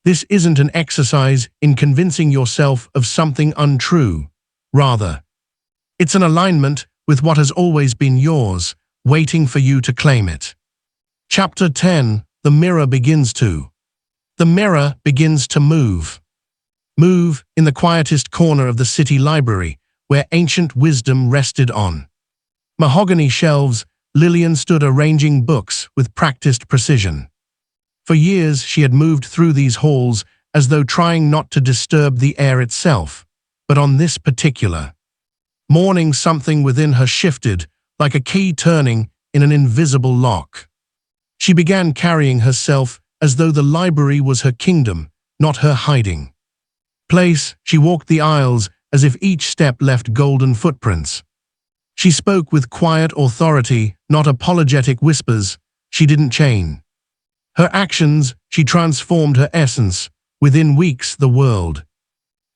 This isn't an exercise in convincing yourself of something untrue. Rather, it's an alignment with what has always been yours, waiting for you to claim it. Chapter 10, The Mirror Begins to. The mirror begins to move. Move in the quietest corner of the city library, where ancient wisdom rested on mahogany shelves. Lillian stood arranging books with practiced precision. For years she had moved through these halls as though trying not to disturb the air itself. But on this particular morning, something within her shifted, like a key turning in an invisible lock. She began carrying herself as though the library was her kingdom, not her hiding place. She walked the aisles as if each step left golden footprints. She spoke with quiet authority, not apologetic whispers. she didn't change her actions, she transformed her essence. Within weeks, the world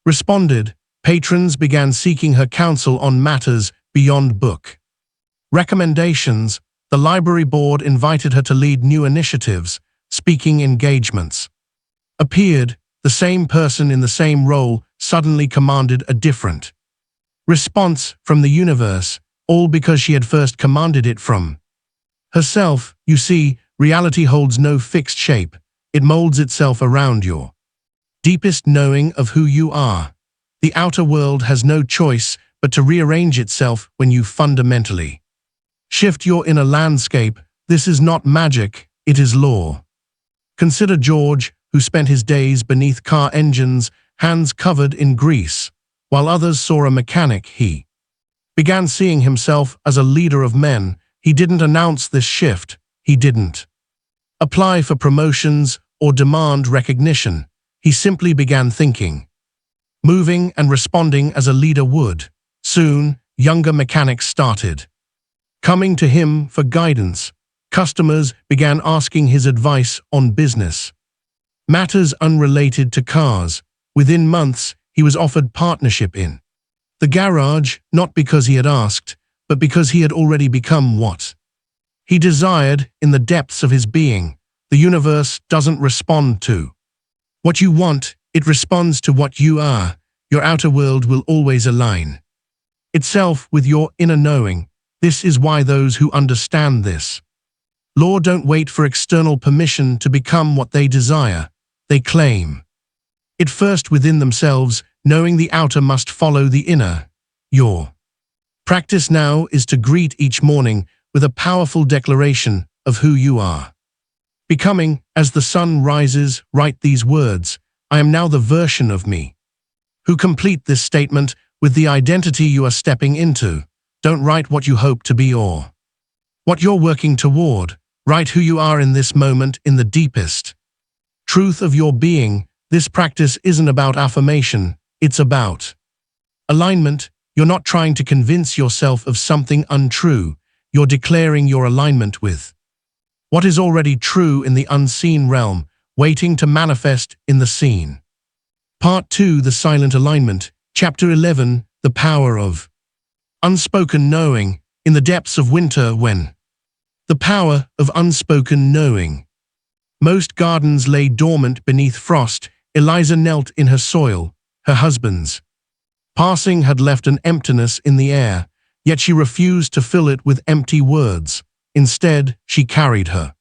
responded. Patrons began seeking her counsel on matters beyond book recommendations. The library board invited her to lead new initiatives. Speaking engagements appeared. The same person in the same role suddenly commanded a different response from the universe, all because she had first commanded it from herself. You see, reality holds no fixed shape. It molds itself around your deepest knowing of who you are. The outer world has no choice but to rearrange itself when you fundamentally shift your inner landscape. This is not magic, it is law. Consider George, who spent his days beneath car engines, hands covered in grease. While others saw a mechanic, he began seeing himself as a leader of men. He didn't announce this shift. He didn't apply for promotions or demand recognition. He simply began thinking, moving and responding as a leader would. Soon, younger mechanics started coming to him for guidance. Customers began asking his advice on business matters unrelated to cars. Within months, he was offered partnership in the garage, not because he had asked, but because he had already become what he desired in the depths of his being. The universe doesn't respond to what you want, it responds to what you are. Your outer world will always align itself with your inner knowing. This is why those who understand this law don't wait for external permission to become what they desire. They claim it first within themselves, knowing the outer must follow the inner. Your practice now is to greet each morning with a powerful declaration of who you are becoming. As the sun rises, write these words: I am now the version of me who complete this statement with the identity you are stepping into. Don't write what you hope to be or what you're working toward. Write who you are in this moment, in the deepest truth of your being. This practice isn't about affirmation, it's about alignment. You're not trying to convince yourself of something untrue. You're declaring your alignment with what is already true in the unseen realm, waiting to manifest in the seen. Part 2: The Silent Alignment. Chapter 11: The Power of Unspoken Knowing. In the depths of winter, when the power of unspoken knowing. Most gardens lay dormant beneath frost. Eliza knelt in her soil. Her husband's passing had left an emptiness in the air, yet she refused to fill it with empty words. Instead, she carried her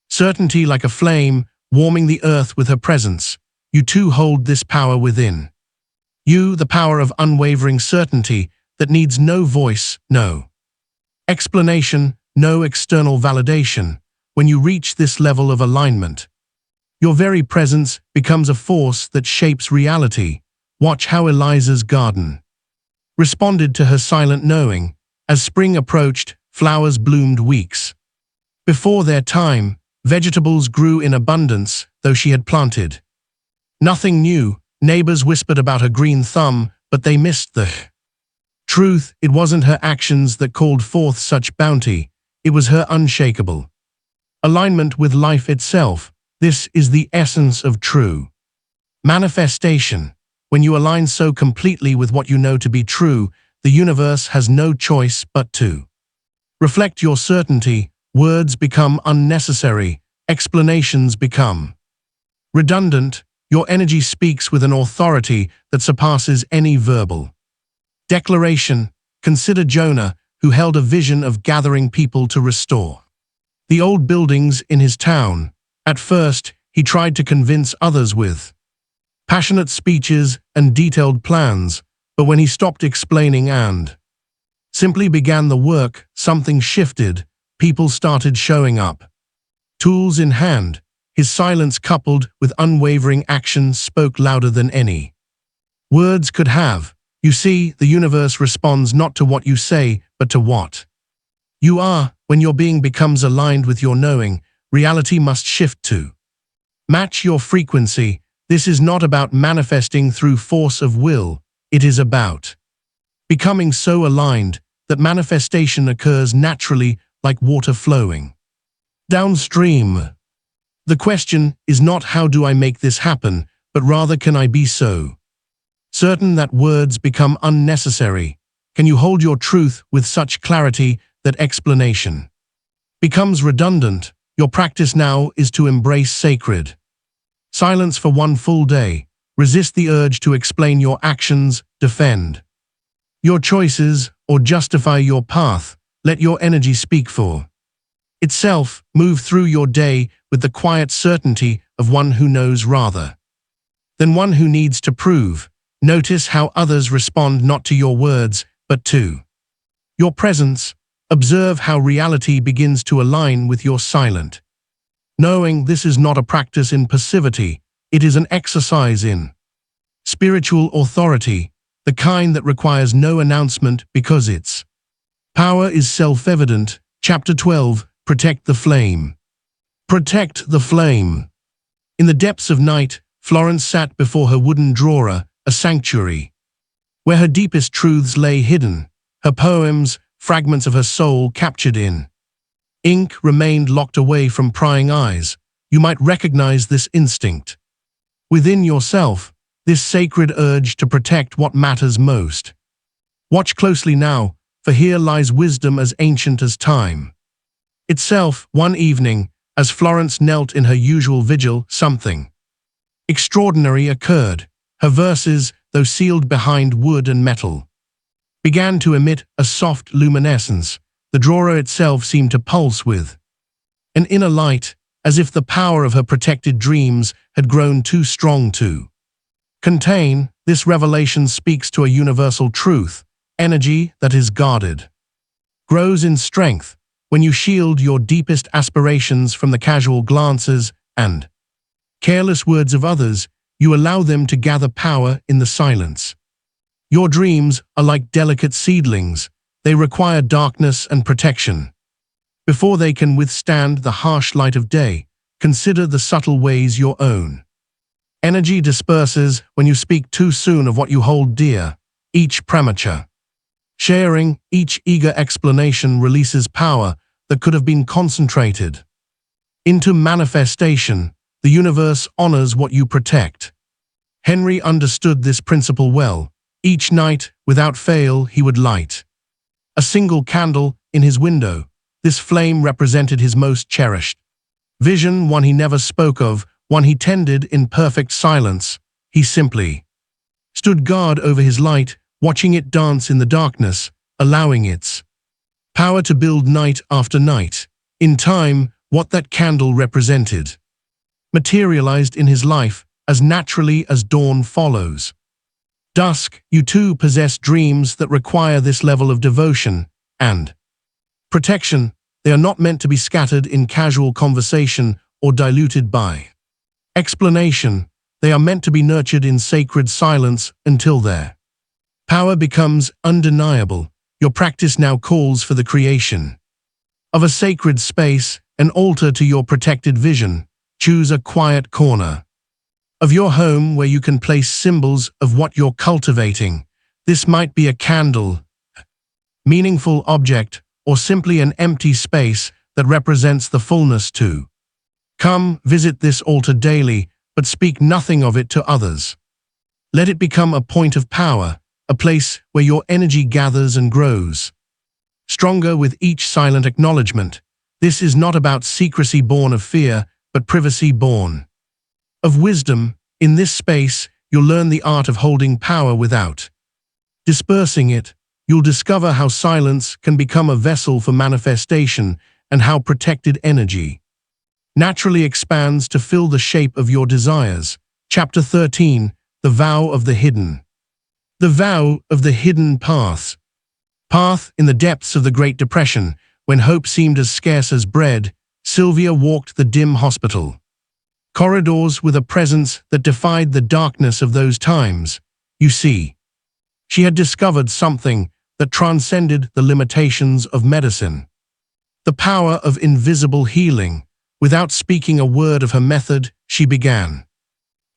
certainty like a flame, warming the earth with her presence. You too hold this power within you, the power of unwavering certainty that needs no voice, no explanation, no external validation. When you reach this level of alignment, your very presence becomes a force that shapes reality. Watch how Eliza's garden responded to her silent knowing. As spring approached, flowers bloomed weeks before their time. Vegetables grew in abundance, though she had planted nothing new. Neighbors whispered about her green thumb, but they missed the truth. It wasn't her actions that called forth such bounty. It was her unshakable alignment with life itself. This is the essence of true manifestation. When you align so completely with what you know to be true, the universe has no choice but to reflect your certainty. Words become unnecessary. Explanations become redundant. Your energy speaks with an authority that surpasses any verbal declaration. Consider Jonah, who held a vision of gathering people to restore the old buildings in his town. At first, he tried to convince others with passionate speeches and detailed plans, but when he stopped explaining and simply began the work, something shifted. People started showing up, tools in hand. His silence, coupled with unwavering action, spoke louder than any words could have. You see, the universe responds not to what you say, but to what you are. When your being becomes aligned with your knowing, reality must shift to match your frequency. This is not about manifesting through force of will. It is about becoming so aligned that manifestation occurs naturally, like water flowing Downstream. The question is not how do I make this happen, but rather can I be so certain that words become unnecessary? Can you hold your truth with such clarity that explanation becomes redundant? Your practice now is to embrace sacred silence for one full day. Resist the urge to explain your actions, defend your choices, or justify your path. Let your energy speak for itself. Move through your day with the quiet certainty of one who knows rather than one who needs to prove. Notice how others respond not to your words, but to your presence. Observe how reality begins to align with your silent knowing. This is not a practice in passivity, it is an exercise in spiritual authority, the kind that requires no announcement because its power is self-evident. Chapter 12. Protect the flame. Protect the flame. In the depths of night, Florence sat before her wooden drawer, a sanctuary where her deepest truths lay hidden. Her poems, fragments of her soul captured in ink, remained locked away from prying eyes. You might recognize this instinct within yourself, this sacred urge to protect what matters most. Watch closely now, for here lies wisdom as ancient as time itself. One evening, as Florence knelt in her usual vigil, something extraordinary occurred. Her verses, though sealed behind wood and metal, began to emit a soft luminescence. The drawer itself seemed to pulse with an inner light, as if the power of her protected dreams had grown too strong to contain. This revelation speaks to a universal truth: energy that is guarded grows in strength. When you shield your deepest aspirations from the casual glances and careless words of others, you allow them to gather power in the silence. Your dreams are like delicate seedlings. They require darkness and protection before they can withstand the harsh light of day. Consider the subtle ways your own energy disperses when you speak too soon of what you hold dear. Each premature sharing, each eager explanation releases power that could have been concentrated into manifestation. The universe honors what you protect. Henry understood this principle well. Each night, without fail, he would light a single candle in his window. This flame represented his most cherished vision, one he never spoke of, one he tended in perfect silence. He simply stood guard over his light, watching it dance in the darkness, allowing its power to build night after night. In time, what that candle represented materialized in his life as naturally as dawn follows dusk. You too possess dreams that require this level of devotion and protection. They are not meant to be scattered in casual conversation or diluted by explanation. They are meant to be nurtured in sacred silence until their power becomes undeniable. Your practice now calls for the creation of a sacred space, an altar to your protected vision. Choose a quiet corner of your home where you can place symbols of what you're cultivating. This might be a candle, meaningful object, or simply an empty space that represents the fullness to come. Visit this altar daily, but speak nothing of it to others. Let it become a point of power, a place where your energy gathers and grows stronger with each silent acknowledgement. This is not about secrecy born of fear, but privacy born of wisdom. In this space, you'll learn the art of holding power without dispersing it. You'll discover how silence can become a vessel for manifestation and how protected energy naturally expands to fill the shape of your desires. Chapter 13. The Vow of the Hidden. The Vow of the Hidden Path. In the depths of the Great Depression, when hope seemed as scarce as bread, Sylvia walked the dim hospital corridors with a presence that defied the darkness of those times. You see, she had discovered something that transcended the limitations of medicine. The power of invisible healing. Without speaking a word of her method, she began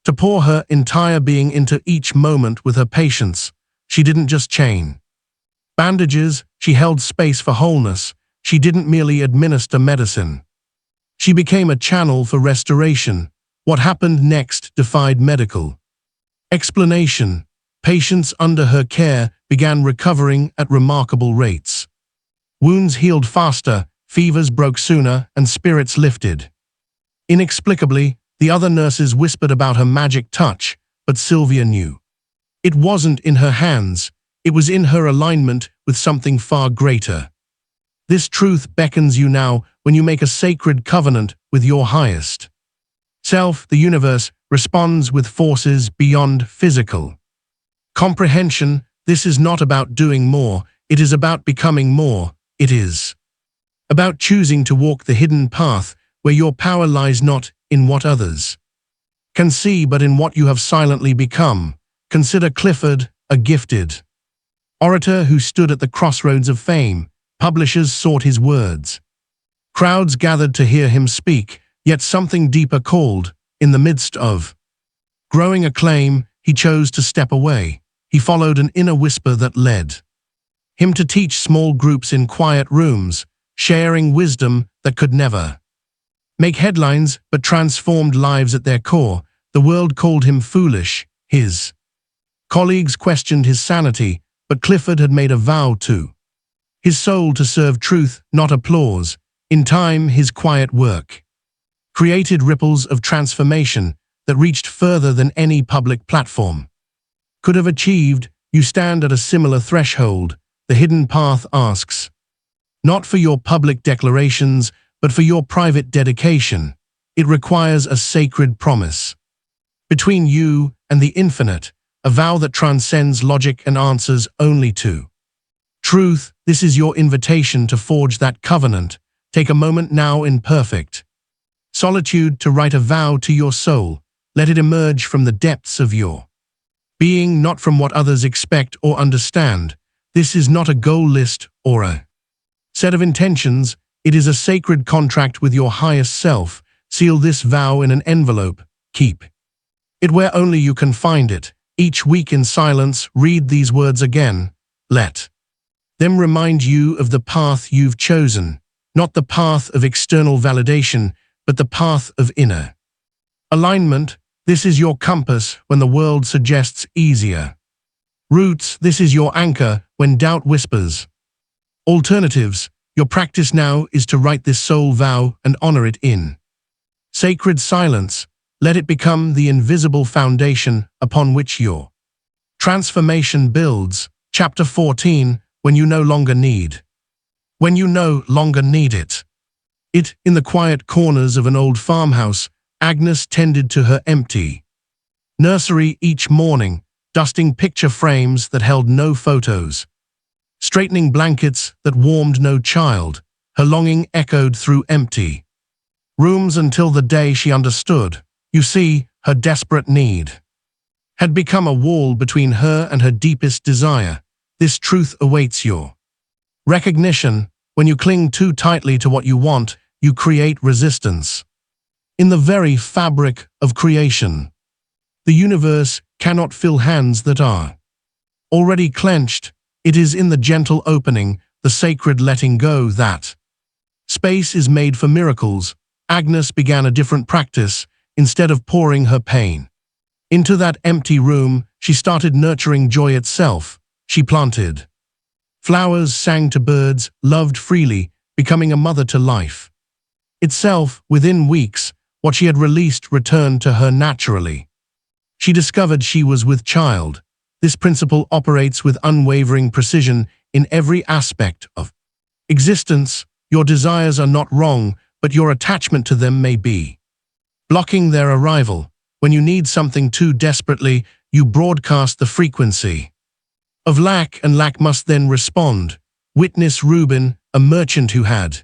to pour her entire being into each moment with her patients. She didn't just chain bandages, she held space for wholeness. She didn't merely administer medicine. She became a channel for restoration. What happened next defied medical explanation. Patients under her care began recovering at remarkable rates. Wounds healed faster, fevers broke sooner, and spirits lifted. Inexplicably, the other nurses whispered about her magic touch, but Sylvia knew. It wasn't in her hands, it was in her alignment with something far greater. This truth beckons you now when you make a sacred covenant with your highest self. The universe responds with forces beyond physical comprehension. This is not about doing more, it is about becoming more. It is about choosing to walk the hidden path where your power lies not in what others can see but in what you have silently become. Consider Clifford, a gifted orator who stood at the crossroads of fame. Publishers sought his words. Crowds gathered to hear him speak, yet something deeper called. In the midst of growing acclaim, he chose to step away. He followed an inner whisper that led him to teach small groups in quiet rooms, sharing wisdom that could never make headlines but transformed lives at their core. The world called him foolish. His colleagues questioned his sanity, but Clifford had made a vow to his soul to serve truth, not applause. In time, his quiet work created ripples of transformation that reached further than any public platform could have achieved. You stand at a similar threshold. The hidden path asks, not for your public declarations, but for your private dedication. It requires a sacred promise between you and the infinite, a vow that transcends logic and answers only to truth. This is your invitation to forge that covenant. Take a moment now in perfect solitude to write a vow to your soul. Let it emerge from the depths of your being, not from what others expect or understand. This is not a goal list or a set of intentions. It is a sacred contract with your highest self. Seal this vow in an envelope. Keep it where only you can find it. Each week in silence, read these words again. Let them remind you of the path you've chosen, not the path of external validation, but the path of inner alignment. This is your compass when the world suggests easier routes. This is your anchor when doubt whispers alternatives. Your practice now is to write this soul vow and honor it in sacred silence. Let it become the invisible foundation upon which your transformation builds. Chapter 14. When you no longer need. When you no longer need it. In the quiet corners of an old farmhouse, Agnes tended to her empty nursery each morning, dusting picture frames that held no photos, straightening blankets that warmed no child. Her longing echoed through empty rooms until the day she understood. You see, her desperate need had become a wall between her and her deepest desire. This truth awaits your recognition. When you cling too tightly to what you want, you create resistance in the very fabric of creation. The universe cannot fill hands that are already clenched. It is in the gentle opening, the sacred letting go, that space is made for miracles. Agnes began a different practice. Instead of pouring her pain into that empty room, she started nurturing joy itself. She planted flowers, sang to birds, loved freely, becoming a mother to life itself. Within weeks, what she had released returned to her naturally. She discovered she was with child. This principle operates with unwavering precision in every aspect of existence. Your desires are not wrong, but your attachment to them may be blocking their arrival. When you need something too desperately, you broadcast the frequency of lack, and lack must then respond. Witness Reuben, a merchant who had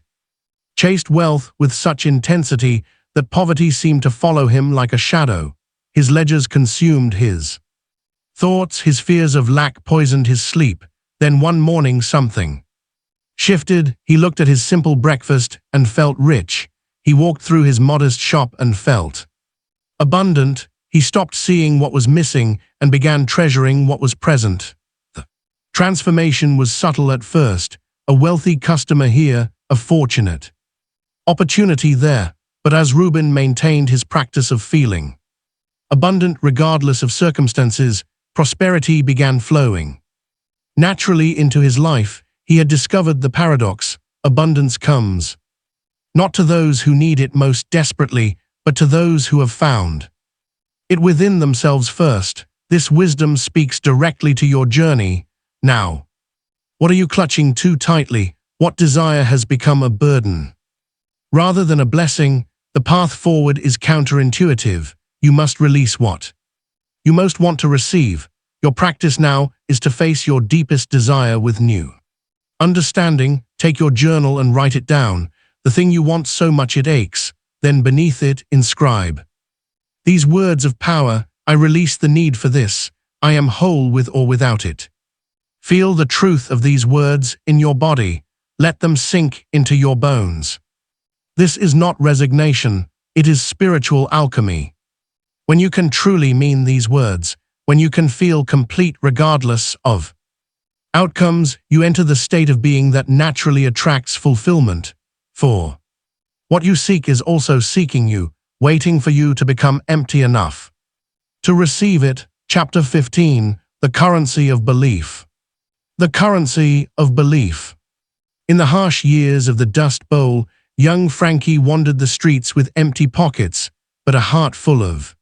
chased wealth with such intensity that poverty seemed to follow him like a shadow. His ledgers consumed his thoughts, his fears of lack poisoned his sleep. Then one morning something shifted. He looked at his simple breakfast and felt rich. He walked through his modest shop and felt abundant. He stopped seeing what was missing and began treasuring what was present. The transformation was subtle at first. A wealthy customer here, a fortunate opportunity there. But as Reuben maintained his practice of feeling abundant regardless of circumstances, prosperity began flowing naturally into his life. He had discovered the paradox: abundance comes not to those who need it most desperately, but to those who have found it within themselves first. This wisdom speaks directly to your journey now. What are you clutching too tightly? What desire has become a burden rather than a blessing? The path forward is counterintuitive. You must release what you most want to receive. Your practice now is to face your deepest desire with new understanding. Take your journal and write it down, the thing you want so much it aches. Then beneath it, inscribe these words of power: I release the need for this. I am whole with or without it. Feel the truth of these words in your body. Let them sink into your bones. This is not resignation, it is spiritual alchemy. When you can truly mean these words, when you can feel complete regardless of outcomes, you enter the state of being that naturally attracts fulfillment. For what you seek is also seeking you, waiting for you to become empty enough to receive it. Chapter 15: The Currency of Belief. The currency of belief. In the harsh years of the Dust Bowl, young Frankie wandered the streets with empty pockets, but a heart full of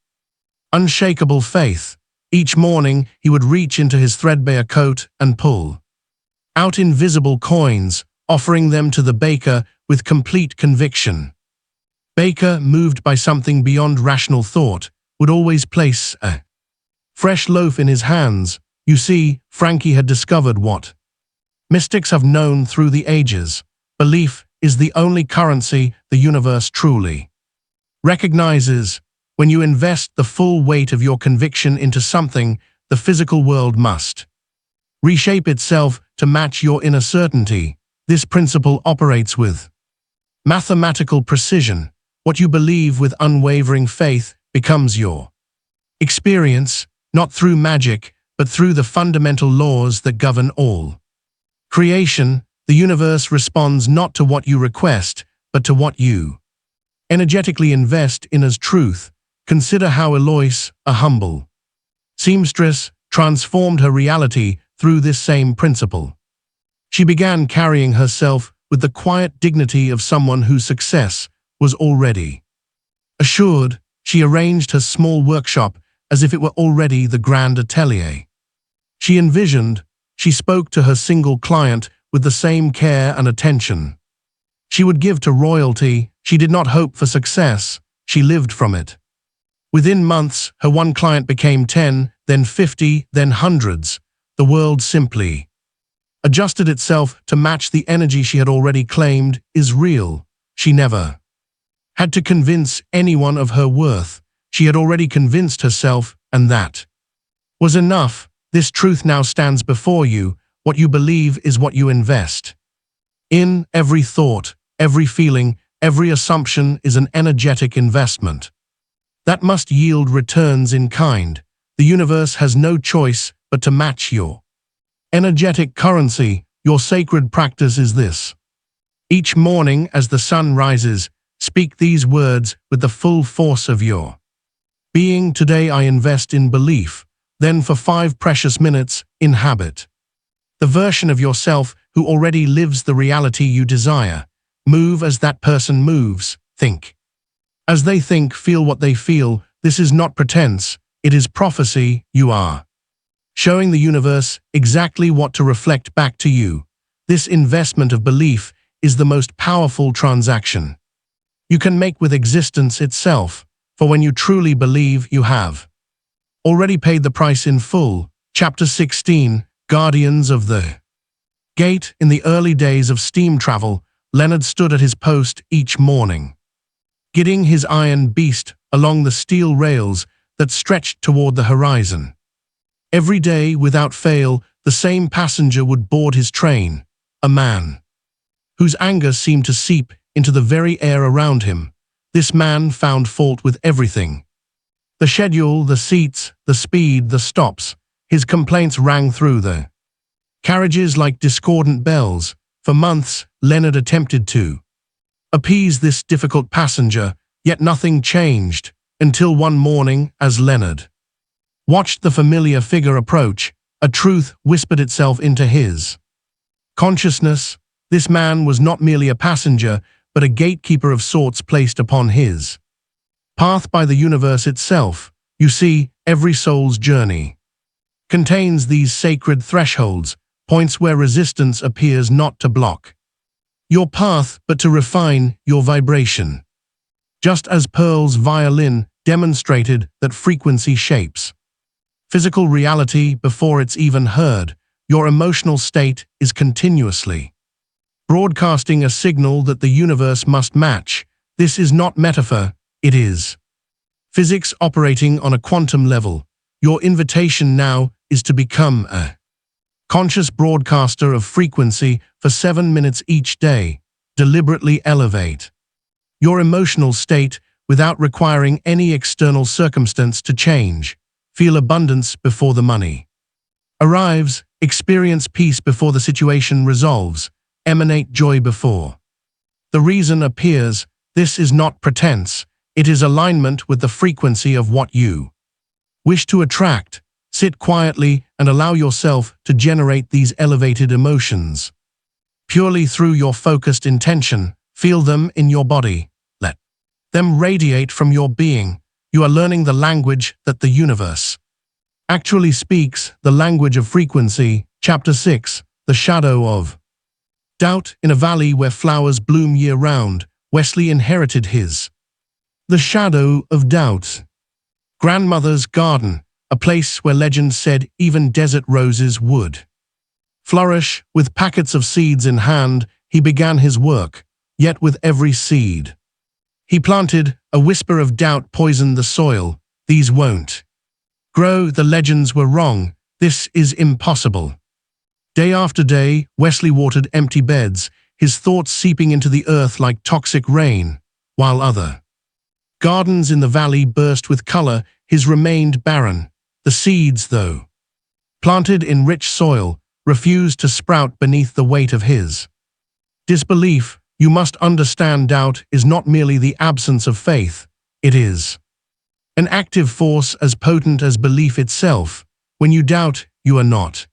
unshakable faith. Each morning, he would reach into his threadbare coat and pull out invisible coins, offering them to the baker with complete conviction. Baker, moved by something beyond rational thought, would always place a fresh loaf in his hands. You see, Frankie had discovered what mystics have known through the ages: belief is the only currency the universe truly recognizes. When you invest the full weight of your conviction into something, the physical world must reshape itself to match your inner certainty. This principle operates with mathematical precision. What you believe with unwavering faith becomes your experience, not through magic, but through the fundamental laws that govern all creation. The universe responds not to what you request, but to what you energetically invest in as truth. Consider how Eloise, a humble seamstress, transformed her reality through this same principle. She began carrying herself with the quiet dignity of someone whose success was already assured. She arranged her small workshop as if it were already the grand atelier she envisioned. She spoke to her single client with the same care and attention she would give to royalty. She did not hope for success, she lived from it. Within months, her one client became 10, then 50, then hundreds. The world simply adjusted itself to match the energy she had already claimed is real. She never had to convince anyone of her worth. She had already convinced herself, and that was enough. This truth now stands before you. What you believe is what you invest in. Every thought, every feeling, every assumption is an energetic investment that must yield returns in kind. The universe has no choice but to match your energetic currency. Your sacred practice is this: each morning as the sun rises, speak these words with the full force of your being. Today I invest in belief. Then for 5 precious minutes, inhabit the version of yourself who already lives the reality you desire. Move as that person moves. Think as they think. Feel what they feel. This is not pretense, it is prophecy. You are showing the universe exactly what to reflect back to you. This investment of belief is the most powerful transaction you can make with existence itself, for when you truly believe, you have already paid the price in full. Chapter 16: Guardians of the Gate. In the early days of steam travel, Leonard stood at his post each morning, guiding his iron beast along the steel rails that stretched toward the horizon. Every day, without fail, the same passenger would board his train, a man whose anger seemed to seep into the very air around him. This man found fault with everything: the schedule, the seats, the speed, the stops. His complaints rang through the carriages like discordant bells. For months, Leonard attempted to appease this difficult passenger, Yet nothing changed, until one morning, as Leonard watched the familiar figure approach, a truth whispered itself into his consciousness. This man was not merely a passenger, but a gatekeeper of sorts placed upon his path by the universe itself. You see, every soul's journey contains these sacred thresholds, points where resistance appears not to block your path, but to refine your vibration. Just as Pearl's violin demonstrated that frequency shapes physical reality before it's even heard, your emotional state is continuously broadcasting a signal that the universe must match. This is not metaphor, it is physics operating on a quantum level. Your invitation now is to become a conscious broadcaster of frequency for 7 minutes each day. Deliberately elevate your emotional state without requiring any external circumstance to change. Feel abundance before the money arrives, experience peace before the situation resolves, emanate joy before the reason appears. This is not pretense, it is alignment with the frequency of what you wish to attract. Sit quietly and allow yourself to generate these elevated emotions purely through your focused intention. Feel them in your body. Let them radiate from your being. You are learning the language that the universe actually speaks, the language of frequency. Chapter 6, The Shadow of Doubt. In a valley where flowers bloom year-round, Wesley inherited the shadow of doubt. Grandmother's garden, a place where legend said even desert roses would flourish. With packets of seeds in hand, he began his work, yet with every seed he planted, a whisper of doubt poisoned the soil. These won't grow, the legends were wrong, this is impossible. Day after day, Wesley watered empty beds, his thoughts seeping into the earth like toxic rain, while other gardens in the valley burst with color. His remained barren. The seeds, though planted in rich soil, refused to sprout beneath the weight of his disbelief. You must understand, doubt is not merely the absence of faith, it is an active force as potent as belief itself. When you doubt, you are not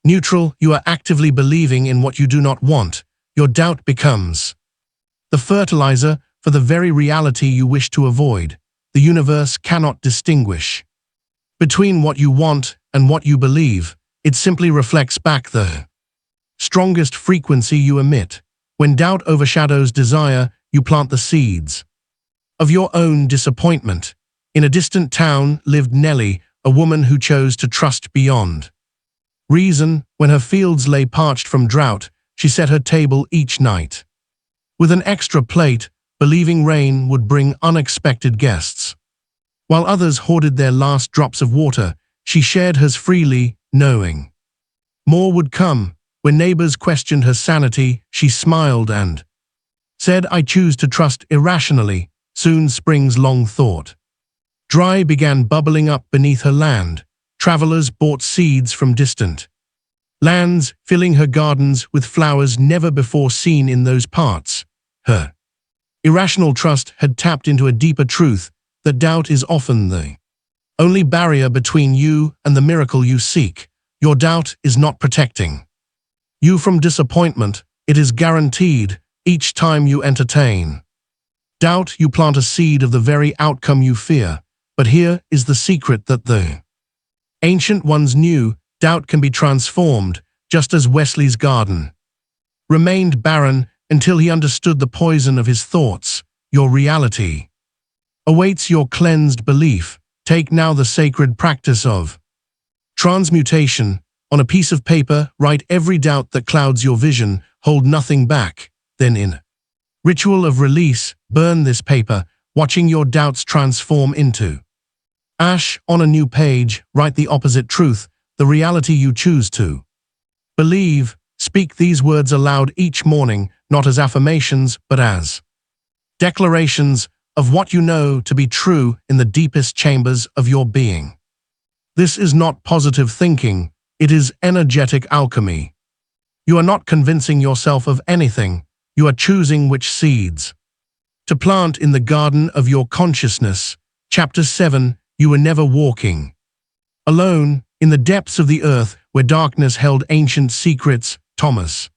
neutral, you are actively believing in what you do not want. Your doubt becomes the fertilizer for the very reality you wish to avoid. The universe cannot distinguish between what you want and what you believe. It simply reflects back the strongest frequency you emit. When doubt overshadows desire, you plant the seeds of your own disappointment. In a distant town lived Nellie, a woman who chose to trust beyond reason. When her fields lay parched from drought, she set her table each night with an extra plate, believing rain would bring unexpected guests. While others hoarded their last drops of water, she shared hers freely, knowing more would come. When neighbors questioned her sanity, she smiled and said, "I choose to trust irrationally." Soon spring's long thought dry began bubbling up beneath her land. Travelers bought seeds from distant lands, filling her gardens with flowers never before seen in those parts. Her irrational trust had tapped into a deeper truth, that doubt is often the only barrier between you and the miracle you seek. Your doubt is not protecting you from disappointment, it is guaranteed. Each time you entertain doubt, you plant a seed of the very outcome you fear. But here is the secret that the ancient ones knew: doubt can be transformed, just as Wesley's garden remained barren until he understood the poison of his thoughts. Your reality awaits your cleansed belief. Take now the sacred practice of transmutation. On a piece of paper, write every doubt that clouds your vision. Hold nothing back. Then in ritual of release, burn this paper, watching your doubts transform into ash. On a new page, write the opposite truth, the reality you choose to believe. Speak these words aloud each morning, not as affirmations, but as declarations of what you know to be true in the deepest chambers of your being. This is not positive thinking, it is energetic alchemy. You are not convincing yourself of anything, you are choosing which seeds to plant in the garden of your consciousness. Chapter 7. You were never walking alone in the depths of the earth where darkness held ancient secrets. Thomas.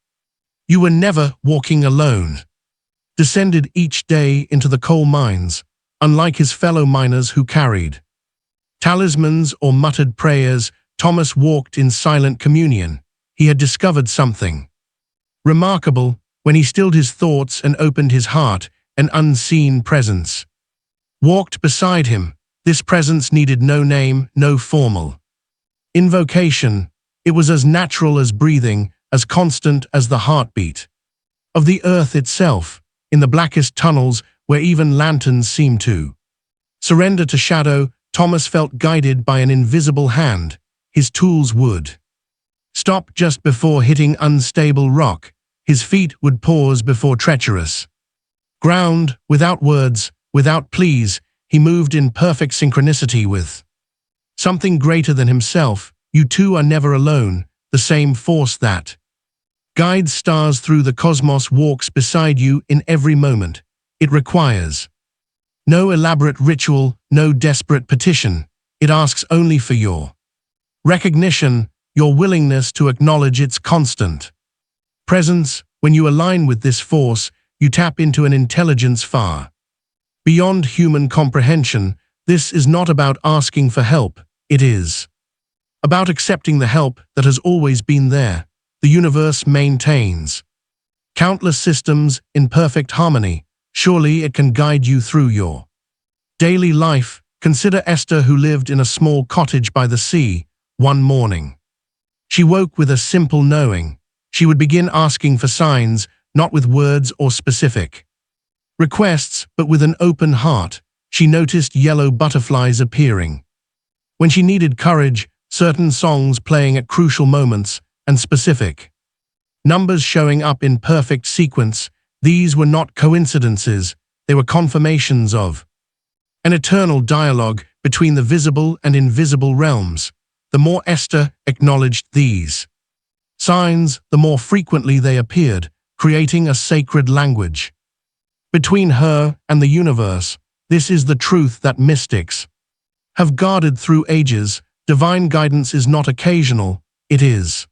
You were never walking alone. Descended each day into the coal mines, unlike his fellow miners who carried talismans or muttered prayers. Thomas walked in silent communion. He had discovered something remarkable when he stilled his thoughts and opened his heart. An unseen presence walked beside him. This presence needed no name, no formal invocation. It was as natural as breathing, as constant as the heartbeat of the earth itself. In the blackest tunnels where even lanterns seemed to surrender to shadow, Thomas felt guided by an invisible hand. His tools would stop just before hitting unstable rock. His feet would pause before treacherous ground. Without words, without pleas, he moved in perfect synchronicity with something greater than himself. You two are never alone. The same force that guides stars through the cosmos walks beside you in every moment. It requires no elaborate ritual, no desperate petition. It asks only for your recognition, your willingness to acknowledge its constant presence. When you align with this force, you tap into an intelligence far beyond human comprehension. This is not about asking for help. It is about accepting the help that has always been there. The universe maintains countless systems in perfect harmony. Surely it can guide you through your daily life. Consider Esther, who lived in a small cottage by the sea. One morning, she woke with a simple knowing. She would begin asking for signs, not with words or specific requests, but with an open heart. She noticed yellow butterflies appearing when she needed courage, certain songs playing at crucial moments, and specific numbers showing up in perfect sequence. These were not coincidences, they were confirmations of an eternal dialogue between the visible and invisible realms. The more Esther acknowledged these signs, the more frequently they appeared, creating a sacred language between her and the universe. This is the truth that mystics have guarded through ages. Divine guidance is not occasional, it is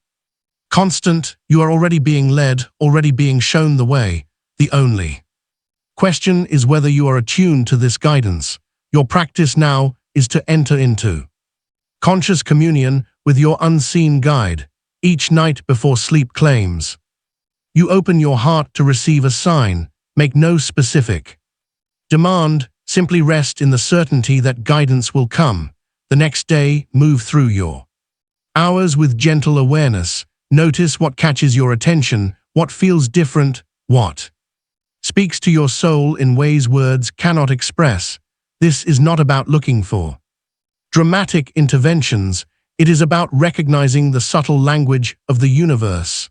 constant. You are already being led, already being shown the way. The only question is whether you are attuned to this guidance. Your practice now is to enter into conscious communion with your unseen guide. Each night before sleep claims you open your heart to receive a sign. Make no specific demand, simply rest in the certainty that guidance will come. The next day, move through your hours with gentle awareness. Notice what catches your attention, what feels different, what speaks to your soul in ways words cannot express. This is not about looking for dramatic interventions. It is about recognizing the subtle language of the universe.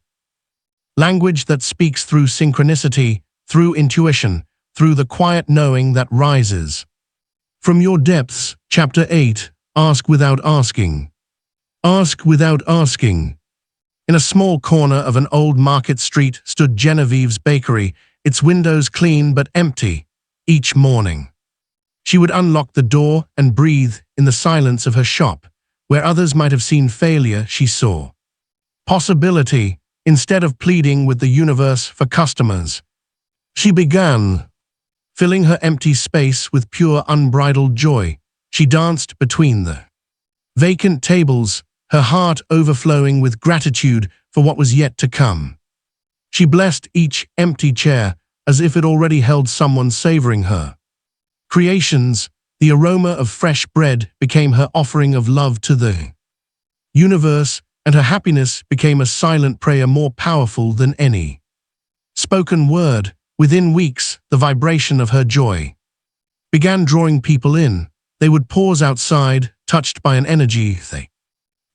Language that speaks through synchronicity, through intuition, through the quiet knowing that rises from your depths. Chapter 8. Ask without asking. Ask without asking. In a small corner of an old market street stood Genevieve's bakery, its windows clean but empty. Each morning, she would unlock the door and breathe in the silence of her shop. Where others might have seen failure, she saw possibility. Instead of pleading with the universe for customers, she began filling her empty space with pure, unbridled joy. She danced between the vacant tables, her heart overflowing with gratitude for what was yet to come. She blessed each empty chair as if it already held someone savoring her creations. The aroma of fresh bread became her offering of love to the universe, and her happiness became a silent prayer more powerful than any spoken word. Within weeks, the vibration of her joy began drawing people in. They would pause outside, touched by an energy they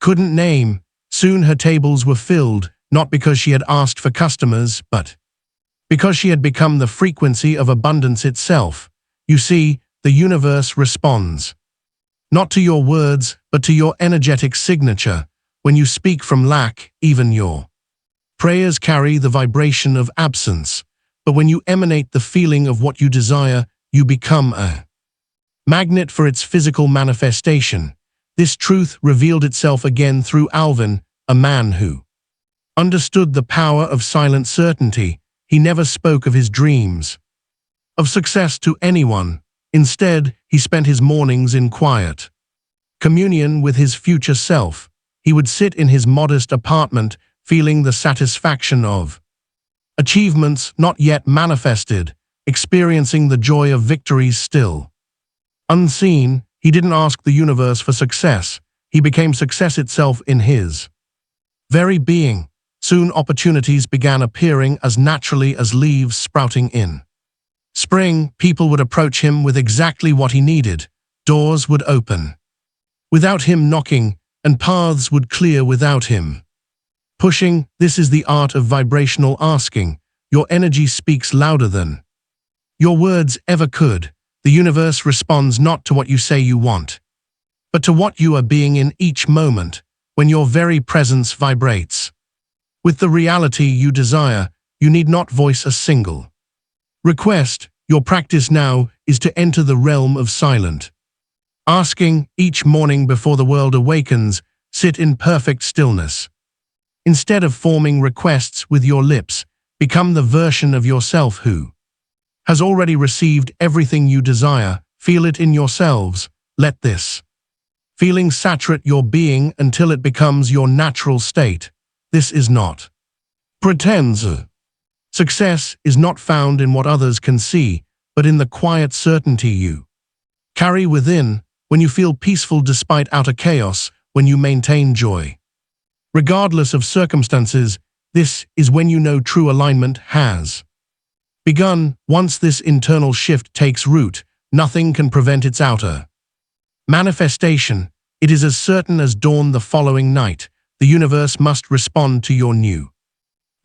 couldn't name. Soon her tables were filled, not because she had asked for customers, but because she had become the frequency of abundance itself. You see, the universe responds not to your words, but to your energetic signature. When you speak from lack, even your prayers carry the vibration of absence. but when you emanate the feeling of what you desire, you become a magnet for its physical manifestation. This truth revealed itself again through Alvin, a man who understood the power of silent certainty. He never spoke of his dreams of success to anyone. Instead, he spent his mornings in quiet communion with his future self. He would sit in his modest apartment, feeling the satisfaction of achievements not yet manifested, experiencing the joy of victories still unseen. He didn't ask the universe for success. He became success itself in his very being. Soon opportunities began appearing as naturally as leaves sprouting in spring. People would approach him with exactly what he needed. Doors would open without him knocking, and paths would clear without him pushing. This is the art of vibrational asking. Your energy speaks louder than your words ever could. The universe responds not to what you say you want, but to what you are being in each moment. When your very presence vibrates with the reality you desire, you need not voice a single request. Your practice now is to enter the realm of silent asking. Each morning before the world awakens, sit in perfect stillness. Instead of forming requests with your lips, become the version of yourself who has already received everything you desire. Feel it in yourselves. Let this feeling saturate your being until it becomes your natural state. This is not pretense. Success is not found in what others can see, but in the quiet certainty you carry within. When you feel peaceful despite outer chaos, when you maintain joy regardless of circumstances, this is when you know true alignment has begun. Once this internal shift takes root, nothing can prevent its outer manifestation. It is as certain as dawn the following night. The universe must respond to your new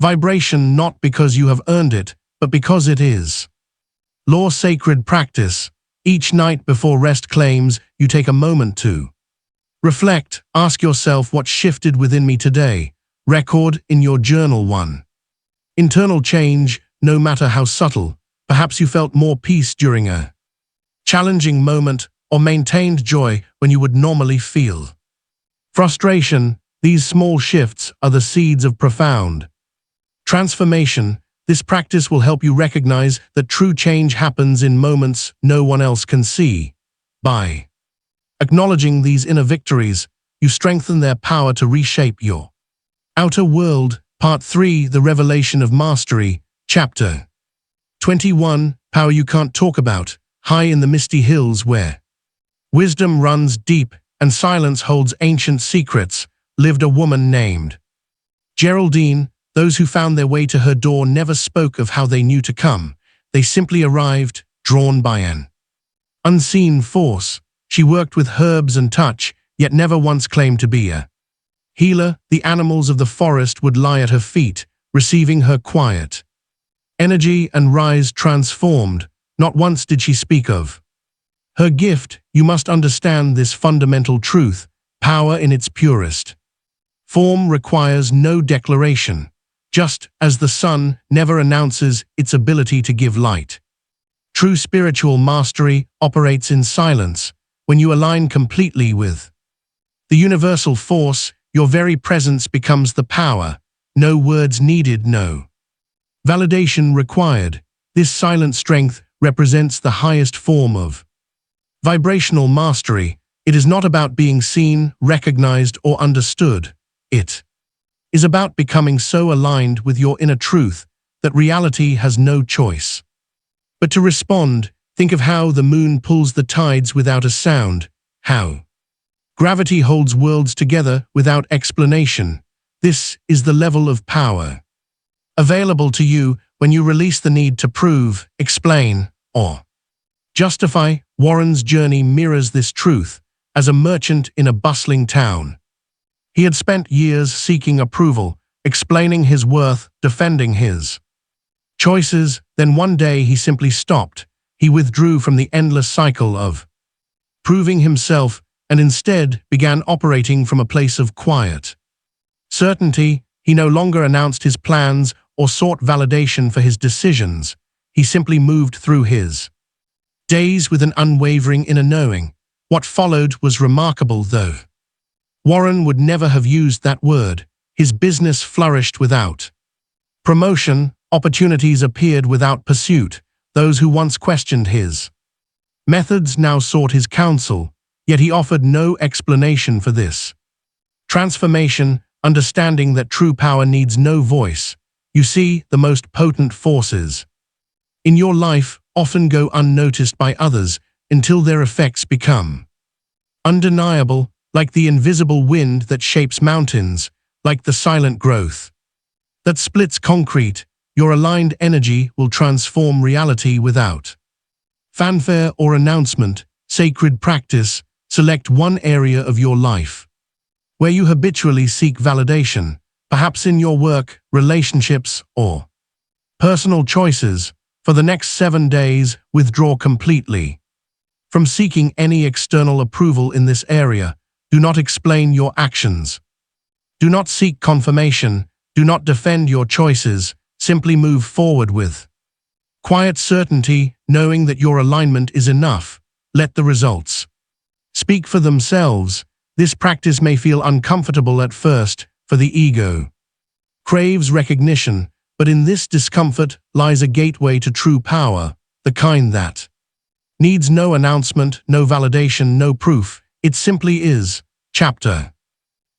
vibration, not because you have earned it, but because it is law. Sacred practice. Each night before rest claims you take a moment to reflect. Ask yourself, what shifted within me today? Record in your journal one internal change, no matter how subtle. Perhaps you felt more peace during a challenging moment, or maintained joy when you would normally feel frustration. These small shifts are the seeds of profound transformation. This practice will help you recognize that true change happens in moments no one else can see. By acknowledging these inner victories, you strengthen their power to reshape your outer world. Part 3: The Revelation of Mastery. Chapter 21. Power you can't talk about. High in the misty hills where wisdom runs deep and silence holds ancient secrets, lived a woman named Geraldine. Those who found their way to her door never spoke of how they knew to come. They simply arrived, drawn by an unseen force. She worked with herbs and touch, yet never once claimed to be a healer. The animals of the forest would lie at her feet, receiving her quiet energy and rise transformed. Not once did she speak of her gift. You must understand this fundamental truth. Power in its purest form requires no declaration. Just as the sun never announces its ability to give light, true spiritual mastery operates in silence. When you align completely with the universal force, your very presence becomes the power. No words needed, no validation required. This silent strength represents the highest form of vibrational mastery. It is not about being seen, recognized, or understood. It is about becoming so aligned with your inner truth that reality has no choice but to respond. Think of how the moon pulls the tides without a sound, how gravity holds worlds together without explanation. This is the level of power available to you when you release the need to prove, explain, or justify. Warren's journey mirrors this truth. As a merchant in a bustling town, he had spent years seeking approval, explaining his worth, defending his choices. Then one day he simply stopped. He withdrew from the endless cycle of proving himself and instead began operating from a place of quiet certainty. He no longer announced his plans or sought validation for his decisions. He simply moved through his days with an unwavering inner knowing. What followed was remarkable, though. Warren would never have used that word. His business flourished without promotion. Opportunities appeared without pursuit. Those who once questioned his methods now sought his counsel, yet he offered no explanation for this transformation, understanding that true power needs no voice. You see, the most potent forces in your life often go unnoticed by others until their effects become undeniable, like the invisible wind that shapes mountains, like the silent growth that splits concrete. Your aligned energy will transform reality without fanfare or announcement. Sacred practice. Select one area of your life where you habitually seek validation, perhaps in your work, relationships, or personal choices. For the next 7 days, withdraw completely from seeking any external approval in this area. Do not explain your actions. Do not seek confirmation. Do not defend your choices. Simply move forward with quiet certainty, knowing that your alignment is enough. Let the results speak for themselves. This practice may feel uncomfortable at first, for the ego craves recognition, but in this discomfort lies a gateway to true power, the kind that needs no announcement, no validation, no proof. It simply is. Chapter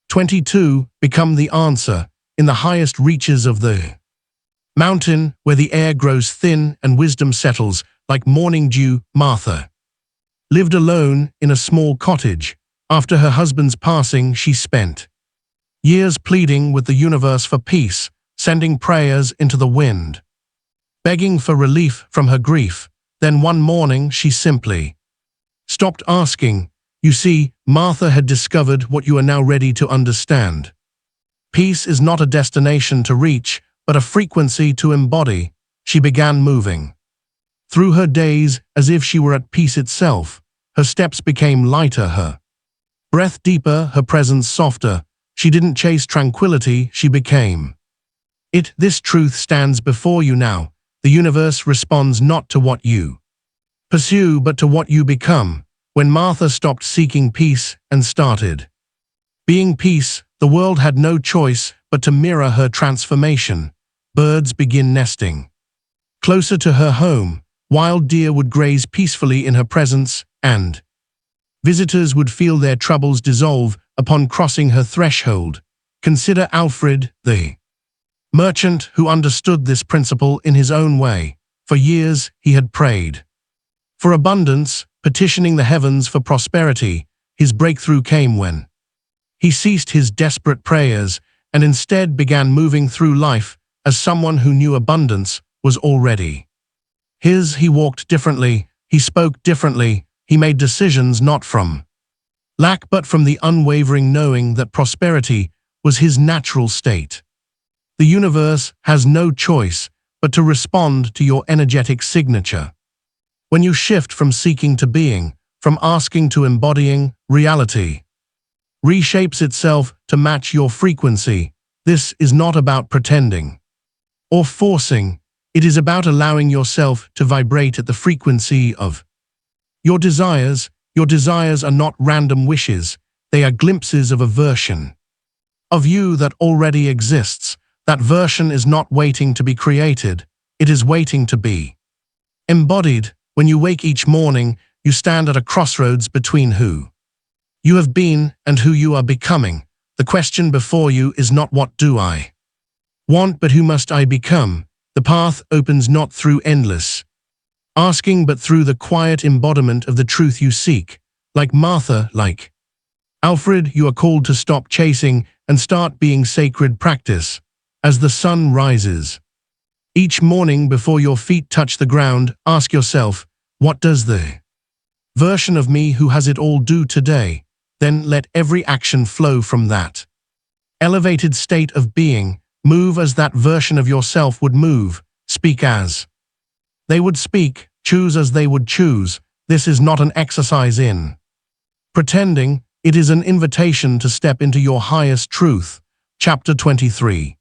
22. Become the answer. In the highest reaches of the mountain, where the air grows thin and wisdom settles like morning dew, Martha lived alone in a small cottage. After her husband's passing, she spent years pleading with the universe for peace, sending prayers into the wind, begging for relief from her grief. Then one morning she simply stopped asking. You see, Martha had discovered what you are now ready to understand. Peace is not a destination to reach, but a frequency to embody. She began moving through her days as if she were at peace itself. Her steps became lighter, her breath deeper, her presence softer. She didn't chase tranquility, she became it. This truth stands before you now. The universe responds not to what you pursue, but to what you become. When Martha stopped seeking peace and started being peace, the world had no choice but to mirror her transformation. Birds begin nesting closer to her home, wild deer would graze peacefully in her presence, and visitors would feel their troubles dissolve upon crossing her threshold. Consider Alfred, the merchant, who understood this principle in his own way. For years he had prayed for abundance, petitioning the heavens for prosperity. His breakthrough came when he ceased his desperate prayers and instead began moving through life as someone who knew abundance was already his. He walked differently, he spoke differently, he made decisions not from lack but from the unwavering knowing that prosperity was his natural state. The universe has no choice but to respond to your energetic signature. When you shift from seeking to being, from asking to embodying, reality reshapes itself to match your frequency. This is not about pretending or forcing. It is about allowing yourself to vibrate at the frequency of your desires. Your desires are not random wishes. They are glimpses of a version of you that already exists. That version is not waiting to be created. It is waiting to be embodied. When you wake each morning, you stand at a crossroads between who you have been and who you are becoming. The question before you is not what do I want, but who must I become? The path opens not through endless asking, but through the quiet embodiment of the truth you seek. Like Martha, like Alfred, you are called to stop chasing and start being. Sacred practice. As the sun rises each morning, before your feet touch the ground, ask yourself, what does the version of me who has it all do today? Then let every action flow from that elevated state of being. Move as that version of yourself would move. Speak as they would speak. Choose as they would choose. This is not an exercise in pretending. It is an invitation to step into your highest truth. Chapter 23.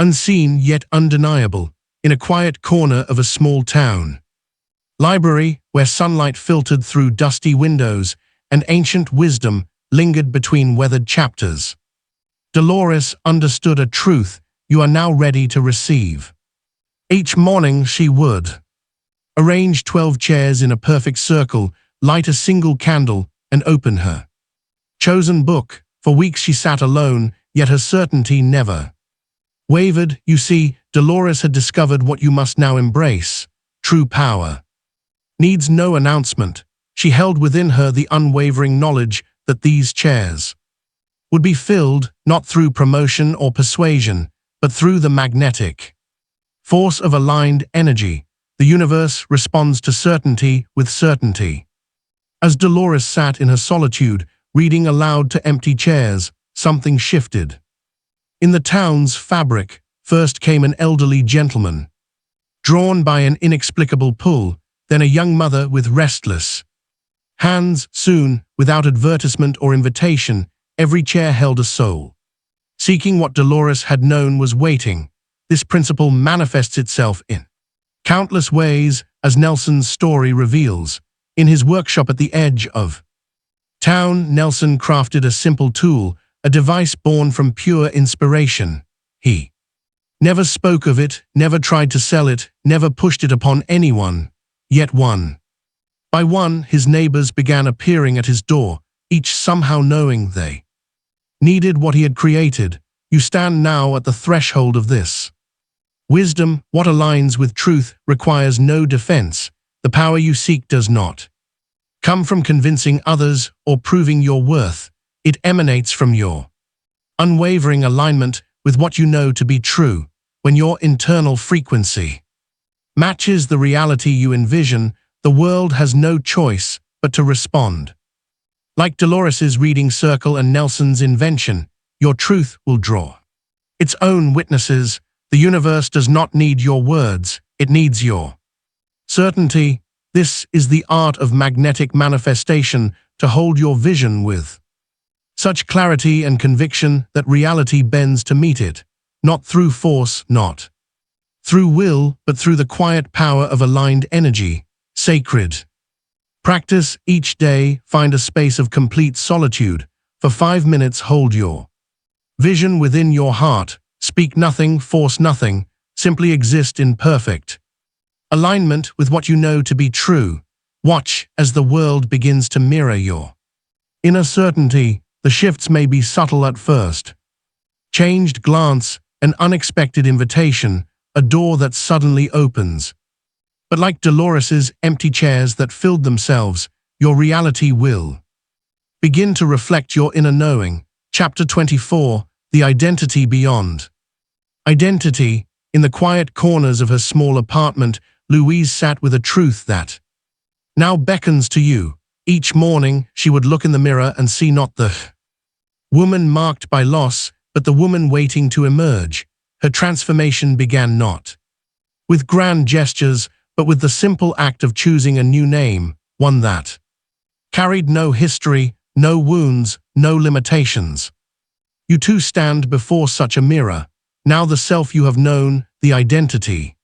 Unseen yet undeniable, in a quiet corner of a small town. Library, where sunlight filtered through dusty windows and ancient wisdom lingered between weathered chapters. Dolores understood a truth you are now ready to receive. Each morning she would arrange 12 chairs in a perfect circle, light a single candle, and open her chosen book. For weeks she sat alone, yet her certainty never wavered. You see, Dolores had discovered what you must now embrace. True power needs no announcement. She held within her the unwavering knowledge that these chairs would be filled not through promotion or persuasion, but through the magnetic force of aligned energy. The universe responds to certainty with certainty. As Dolores sat in her solitude, reading aloud to empty chairs, something shifted. In the town's fabric, first came an elderly gentleman, drawn by an inexplicable pull, then a young mother with restless hands. Soon, without advertisement or invitation, every chair held a soul, seeking what Dolores had known was waiting. This principle manifests itself in countless ways, as Nelson's story reveals. In his workshop at the edge of town, Nelson crafted a simple tool, a device born from pure inspiration. He never spoke of it, never tried to sell it, never pushed it upon anyone. Yet one by one, his neighbors began appearing at his door, each somehow knowing they needed what he had created. You stand now at the threshold of this wisdom. What aligns with truth requires no defense. The power you seek does not come from convincing others or proving your worth. It emanates from your unwavering alignment with what you know to be true. When your internal frequency matches the reality you envision, the world has no choice but to respond. Like Dolores's reading circle and Nelson's invention, your truth will draw its own witnesses. The universe does not need your words, it needs your certainty. This is the art of magnetic manifestation, to hold your vision with such clarity and conviction that reality bends to meet it, not through force, not through will, but through the quiet power of aligned energy. Sacred practice each day. Find a space of complete solitude. For 5 minutes, hold your vision within your heart. Speak nothing, force nothing, simply exist in perfect alignment with what you know to be true. Watch as the world begins to mirror your inner certainty. The shifts may be subtle at first. Changed glance, an unexpected invitation, a door that suddenly opens. But like Dolores's empty chairs that filled themselves, your reality will begin to reflect your inner knowing. Chapter 24, The Identity Beyond. Identity. In the quiet corners of her small apartment, Louise sat with a truth that now beckons to you. Each morning, she would look in the mirror and see not the woman marked by loss, but the woman waiting to emerge. Her transformation began not with grand gestures, but with the simple act of choosing a new name, one that carried no history, no wounds, no limitations. You too stand before such a mirror. Now the self you have known, the identity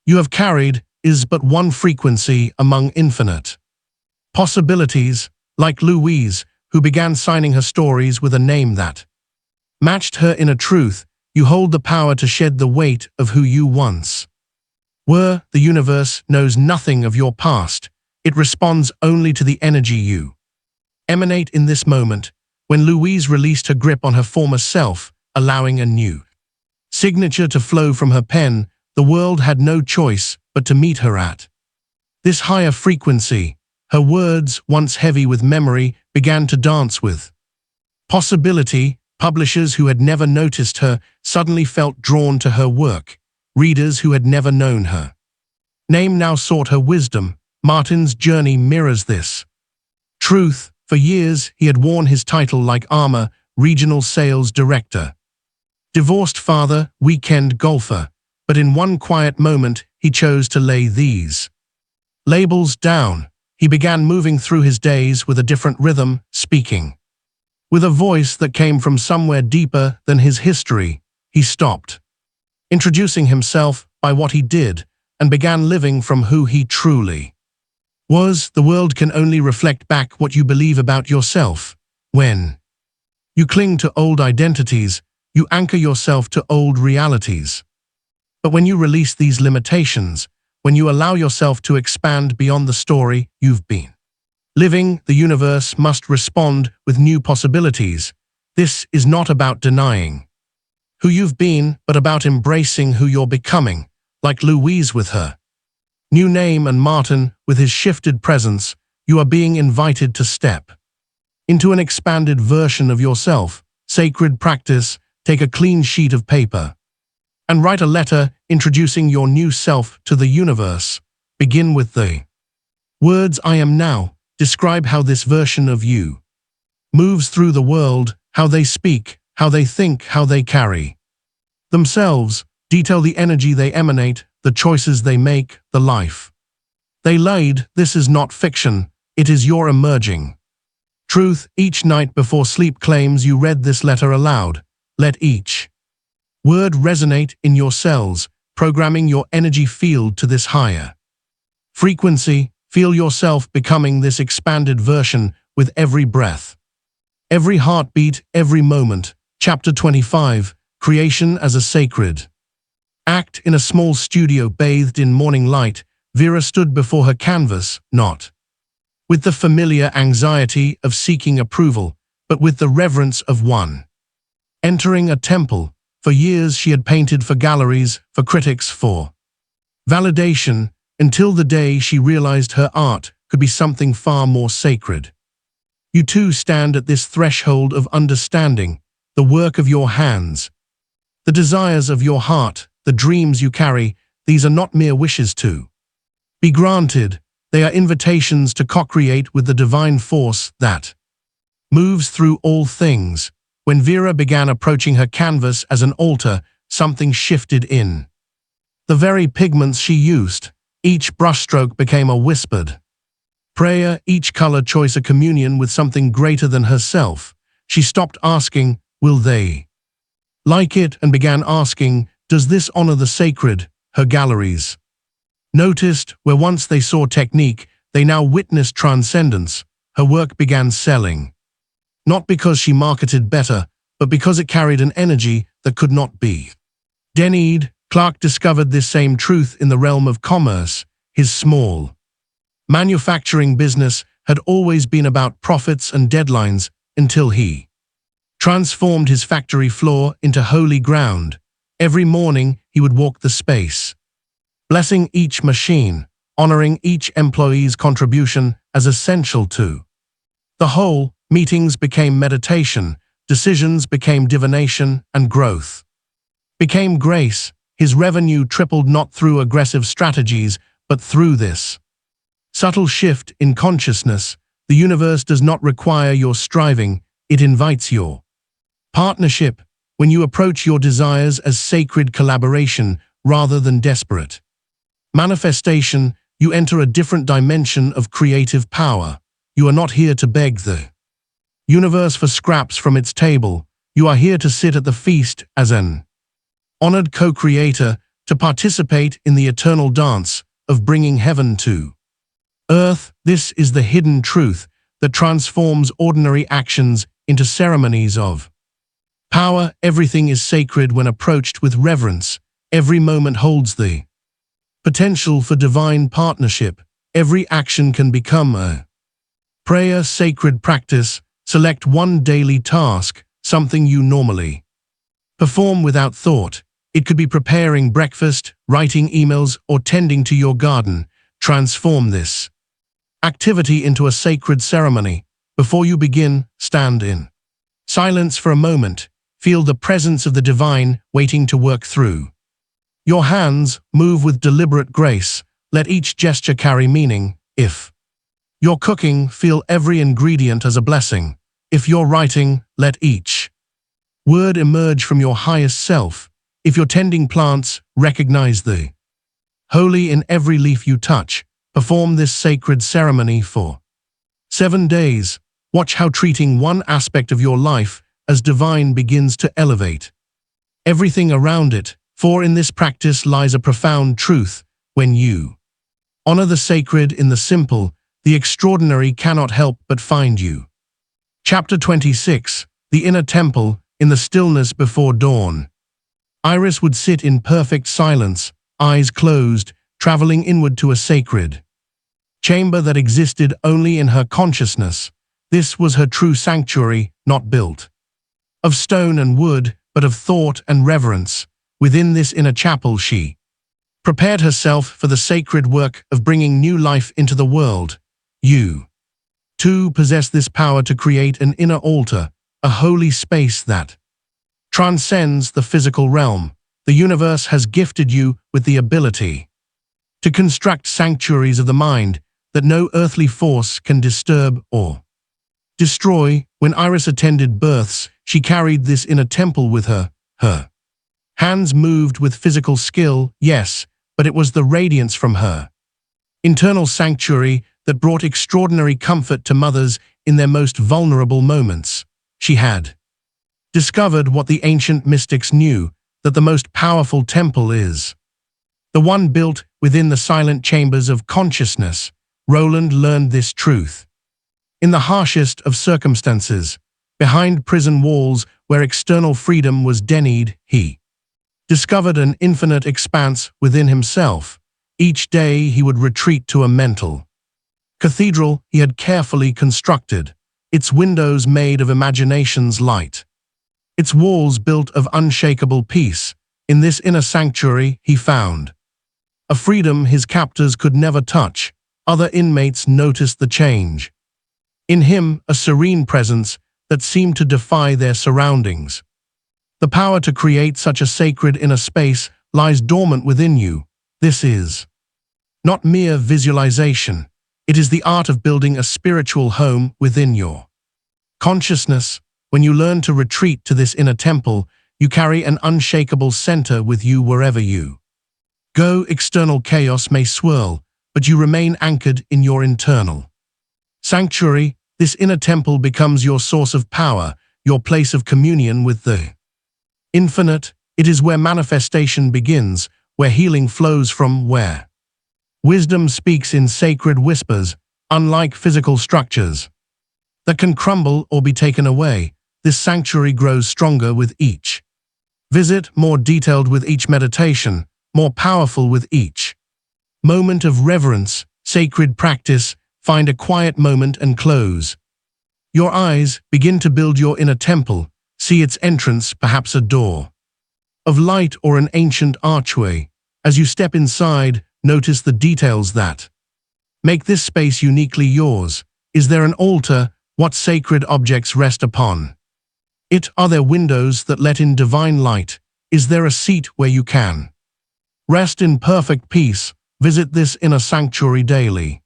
you have carried, is but one frequency among infinite possibilities. Like Louise, who began signing her stories with a name that matched her inner truth, you hold the power to shed the weight of who you once were. The universe knows nothing of your past. It responds only to the energy you emanate in this moment. When Louise released her grip on her former self, allowing a new signature to flow from her pen, the world had no choice but to meet her at this higher frequency. Her words, once heavy with memory, began to dance with possibility. Publishers who had never noticed her suddenly felt drawn to her work. Readers who had never known her name now sought her wisdom. Martin's journey mirrors this truth. For years, he had worn his title like armor: regional sales director, divorced father, weekend golfer. But in one quiet moment, he chose to lay these labels down. He began moving through his days with a different rhythm, speaking with a voice that came from somewhere deeper than his history. He stopped introducing himself by what he did, and began living from who he truly was. The world can only reflect back what you believe about yourself. When you cling to old identities, you anchor yourself to old realities. But when you release these limitations, when you allow yourself to expand beyond the story you've been living, the universe must respond with new possibilities. This is not about denying who you've been, but about embracing who you're becoming, like Louise with her new name and Martin with his shifted presence. You are being invited to step into an expanded version of yourself. Sacred practice: take a clean sheet of paper and write a letter introducing your new self to the universe. Begin with the words "I am now." Describe how this version of you moves through the world, how they speak, how they think, how they carry themselves. Detail the energy they emanate, the choices they make, the life they lead. This is not fiction, it is your emerging truth. Each night before sleep, claims you read this letter aloud. Let each word resonate in your cells, programming your energy field to this higher frequency. Feel yourself becoming this expanded version with every breath, every heartbeat, every moment. Chapter 25: Creation as a Sacred Act. In a small studio bathed in morning light, Vera stood before her canvas, not with the familiar anxiety of seeking approval, but with the reverence of one entering a temple. For years she had painted for galleries, for critics, for validation, until the day she realized her art could be something far more sacred. You too stand at this threshold of understanding. The work of your hands, the desires of your heart, the dreams you carry, these are not mere wishes to be granted. They are invitations to co-create with the divine force that moves through all things. When Vera began approaching her canvas as an altar, something shifted in the very pigments she used. Each brushstroke became a whispered prayer, each color choice a communion with something greater than herself. She stopped asking, "Will they like it?" and began asking, "Does this honor the sacred?" Her galleries noticed where once they saw technique, they now witnessed transcendence. Her work began selling, not because she marketed better, but because it carried an energy that could not be denied. Clark discovered this same truth in the realm of commerce. His small manufacturing business had always been about profits and deadlines until he transformed his factory floor into holy ground. Every morning he would walk the space, blessing each machine, honoring each employee's contribution as essential to the whole. Meetings became meditation, decisions became divination, and growth became grace. His revenue tripled not through aggressive strategies, but through this subtle shift in consciousness. The universe does not require your striving, it invites your partnership. When you approach your desires as sacred collaboration rather than desperate manifestation, you enter a different dimension of creative power. You are not here to beg the universe for scraps from its table. You are here to sit at the feast as an honored co-creator, to participate in the eternal dance of bringing heaven to earth. This is the hidden truth that transforms ordinary actions into ceremonies of power. Everything is sacred when approached with reverence. Every moment holds the potential for divine partnership. Every action can become a prayer. Sacred practice: select one daily task, something you normally perform without thought. It could be preparing breakfast, writing emails, or tending to your garden. Transform this activity into a sacred ceremony. Before you begin, stand in silence for a moment. Feel the presence of the divine waiting to work through your hands. Move with deliberate grace. Let each gesture carry meaning. If you're cooking, feel every ingredient as a blessing. If you're writing, let each word emerge from your highest self. If you're tending plants, recognize the holy in every leaf you touch. Perform this sacred ceremony for 7 days. Watch how treating one aspect of your life as divine begins to elevate everything around it. For in this practice lies a profound truth: when you honor the sacred in the simple, the extraordinary cannot help but find you. Chapter 26. The Inner Temple. In the stillness before dawn, Iris would sit in perfect silence, eyes closed, traveling inward to a sacred chamber that existed only in her consciousness. This was her true sanctuary, not built of stone and wood, but of thought and reverence. Within this inner chapel she prepared herself for the sacred work of bringing new life into the world. You, too, possess this power to create an inner altar, a holy space that transcends the physical realm. The universe has gifted you with the ability to construct sanctuaries of the mind that no earthly force can disturb or destroy. When Iris attended births, she carried this inner temple with her. Her hands moved with physical skill, yes, but it was the radiance from her internal sanctuary that brought extraordinary comfort to mothers in their most vulnerable moments. She had discovered what the ancient mystics knew, that the most powerful temple is the one built within the silent chambers of consciousness. Roland learned this truth in the harshest of circumstances. Behind prison walls where external freedom was denied, he discovered an infinite expanse within himself. Each day he would retreat to a mental cathedral he had carefully constructed, its windows made of imagination's light, its walls built of unshakable peace. In this inner sanctuary he found a freedom his captors could never touch. Other inmates noticed the change in him, a serene presence that seemed to defy their surroundings. The power to create such a sacred inner space lies dormant within you. This is not mere visualization. It is the art of building a spiritual home within your consciousness. When you learn to retreat to this inner temple, you carry an unshakable center with you wherever you go. External chaos may swirl, but you remain anchored in your internal sanctuary. This inner temple becomes your source of power, your place of communion with the infinite. It is where manifestation begins, where healing flows from, where wisdom speaks in sacred whispers. Unlike physical structures that can crumble or be taken away, this sanctuary grows stronger with each visit, more detailed with each meditation, more powerful with each moment of reverence. Sacred practice. Find a quiet moment and close your eyes. Begin to build your inner temple. See its entrance, perhaps a door of light or an ancient archway. As you step inside, notice the details that make this space uniquely yours. Is there an altar? What sacred objects rest upon it? Are there windows that let in divine light? Is there a seat where you can rest in perfect peace? Visit this inner sanctuary daily.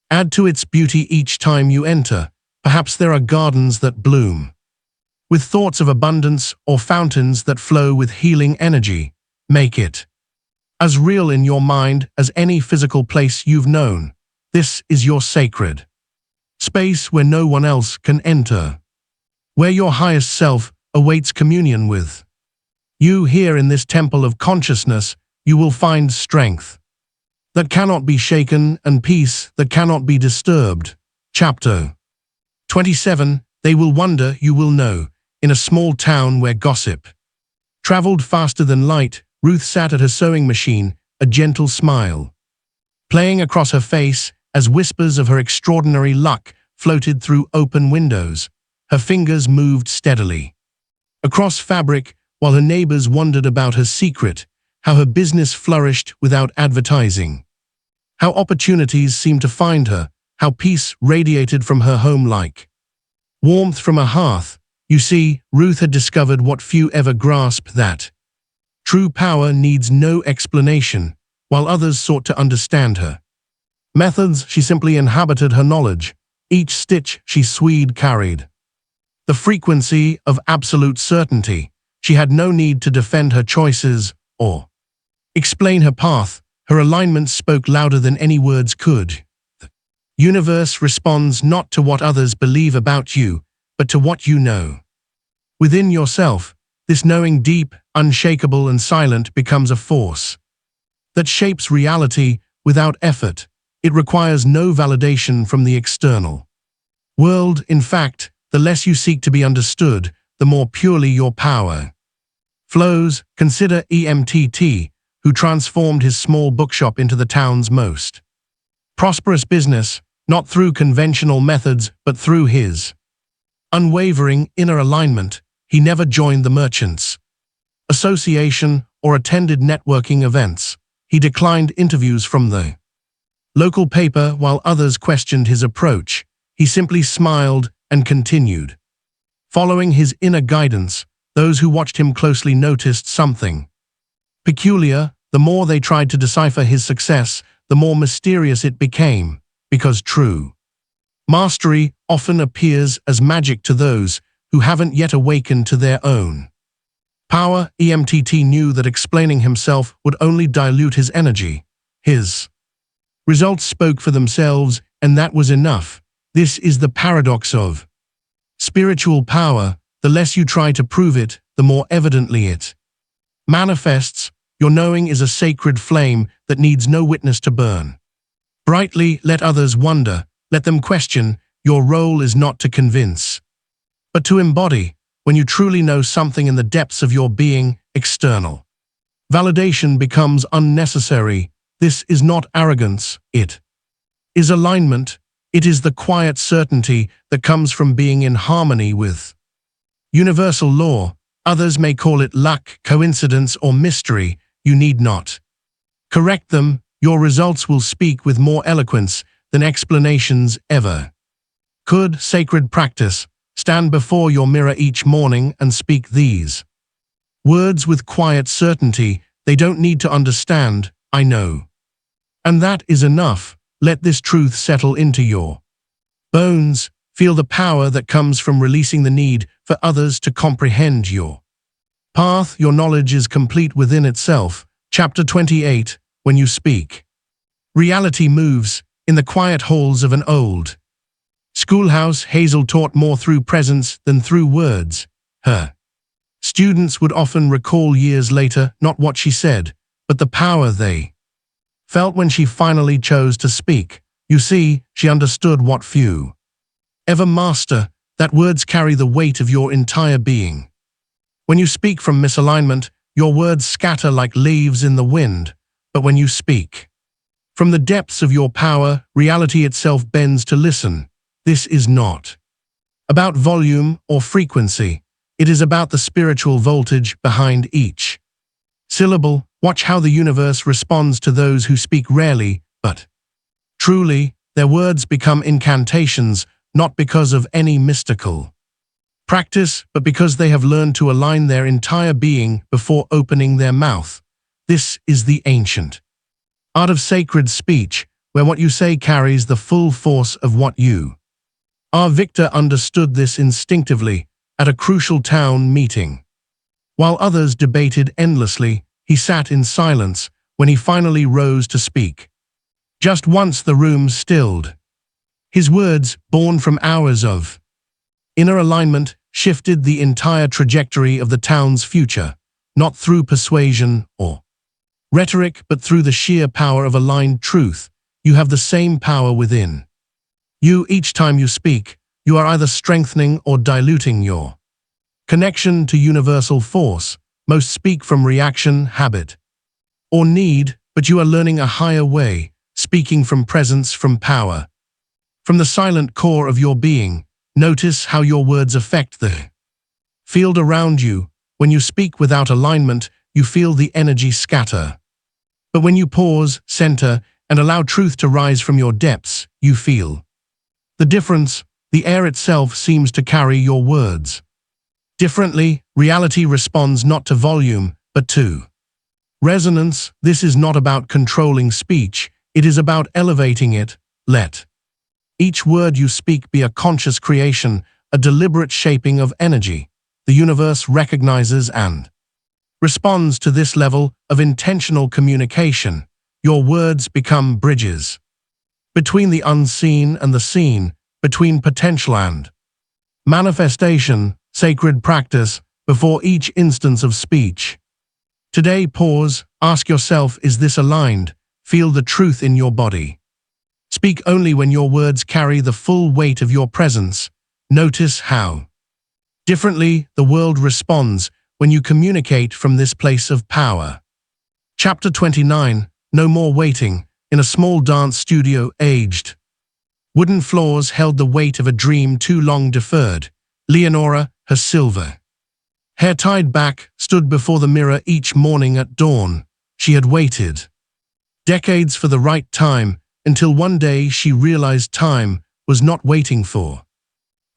Add to its beauty each time you enter. Perhaps there are gardens that bloom with thoughts of abundance, or fountains that flow with healing energy. Make it as real in your mind as any physical place you've known. This is your sacred space where no one else can enter, where your highest self awaits communion with you. Here in this temple of consciousness, you will find strength that cannot be shaken and peace that cannot be disturbed. Chapter 27. They will wonder, you will know. In a small town where gossip traveled faster than light, Ruth sat at her sewing machine, a gentle smile playing across her face as whispers of her extraordinary luck floated through open windows. Her fingers moved steadily across fabric while her neighbors wondered about her secret, how her business flourished without advertising, how opportunities seemed to find her, how peace radiated from her home like warmth from a hearth. You see, Ruth had discovered what few ever grasp, that true power needs no explanation. While others sought to understand her methods, she simply inhabited her knowledge. Each stitch she sewed carried the frequency of absolute certainty. She had no need to defend her choices or explain her path. Her alignment spoke louder than any words could. The universe responds not to what others believe about you, but to what you know within yourself. This knowing, deep, unshakable and silent, becomes a force that shapes reality without effort. It requires no validation from the external world. In fact, the less you seek to be understood, the more purely your power flows. Consider EMTT, who transformed his small bookshop into the town's most prosperous business, not through conventional methods, but through his unwavering inner alignment. He never joined the Merchants Association or attended networking events. He declined interviews from the local paper while others questioned his approach. He simply smiled and continued. Following his inner guidance, those who watched him closely noticed something peculiar. The more they tried to decipher his success, the more mysterious it became, because true mastery often appears as magic to those who haven't yet awakened to their own power. EMTT knew that explaining himself would only dilute his energy. His results spoke for themselves, and that was enough. This is the paradox of spiritual power. The less you try to prove it, the more evidently it manifests. Your knowing is a sacred flame that needs no witness to burn brightly. Let others wonder, let them question. Your role is not to convince, but to embody. When you truly know something in the depths of your being, external validation becomes unnecessary. This is not arrogance, it is alignment. It is the quiet certainty that comes from being in harmony with universal law. Others may call it luck, coincidence, or mystery. You need not correct them. Your results will speak with more eloquence than explanations ever could. Sacred practice. Stand before your mirror each morning and speak these words with quiet certainty. They don't need to understand. I know. And that is enough. Let this truth settle into your bones. Feel the power that comes from releasing the need for others to comprehend your path. Your knowledge is complete within itself. Chapter 28. When you speak, reality moves. In the quiet halls of an old schoolhouse, Hazel taught more through presence than through words. Her students would often recall years later not what she said, but the power they felt when she finally chose to speak. You see, she understood what few ever master, that words carry the weight of your entire being. When you speak from misalignment, your words scatter like leaves in the wind. But when you speak from the depths of your power, reality itself bends to listen. This is not about volume or frequency. It is about the spiritual voltage behind each syllable. Watch how the universe responds to those who speak rarely, but truly. Their words become incantations, not because of any mystical practice, but because they have learned to align their entire being before opening their mouth. This is the ancient art of sacred speech, where what you say carries the full force of what you are. Victor understood this instinctively at a crucial town meeting. While others debated endlessly, he sat in silence. When he finally rose to speak, just once the room stilled. His words, born from hours of inner alignment, shifted the entire trajectory of the town's future, not through persuasion or rhetoric, but through the sheer power of aligned truth. You have the same power within you. Each time you speak, you are either strengthening or diluting your connection to universal force. Most speak from reaction, habit, or need, but you are learning a higher way, speaking from presence, from power, from the silent core of your being. Notice how your words affect the field around you. When you speak without alignment, you feel the energy scatter. But when you pause, center, and allow truth to rise from your depths, you feel the difference. The air itself seems to carry your words differently. Reality responds not to volume, but to resonance. This is not about controlling speech. It is about elevating it. Let each word you speak be a conscious creation, a deliberate shaping of energy. The universe recognizes and responds to this level of intentional communication. Your words become bridges between the unseen and the seen, between potential and manifestation. Sacred practice. Before each instance of speech, Today, pause, ask yourself, is this aligned? Feel the truth in your body. Speak only when your words carry the full weight of your presence. Notice how differently the world responds when you communicate from this place of power. Chapter 29, No More Waiting. In a small dance studio, aged wooden floors held the weight of a dream too long deferred. Leonora, her silver hair tied back, stood before the mirror each morning at dawn. She had waited decades for the right time, until one day she realized time was not waiting for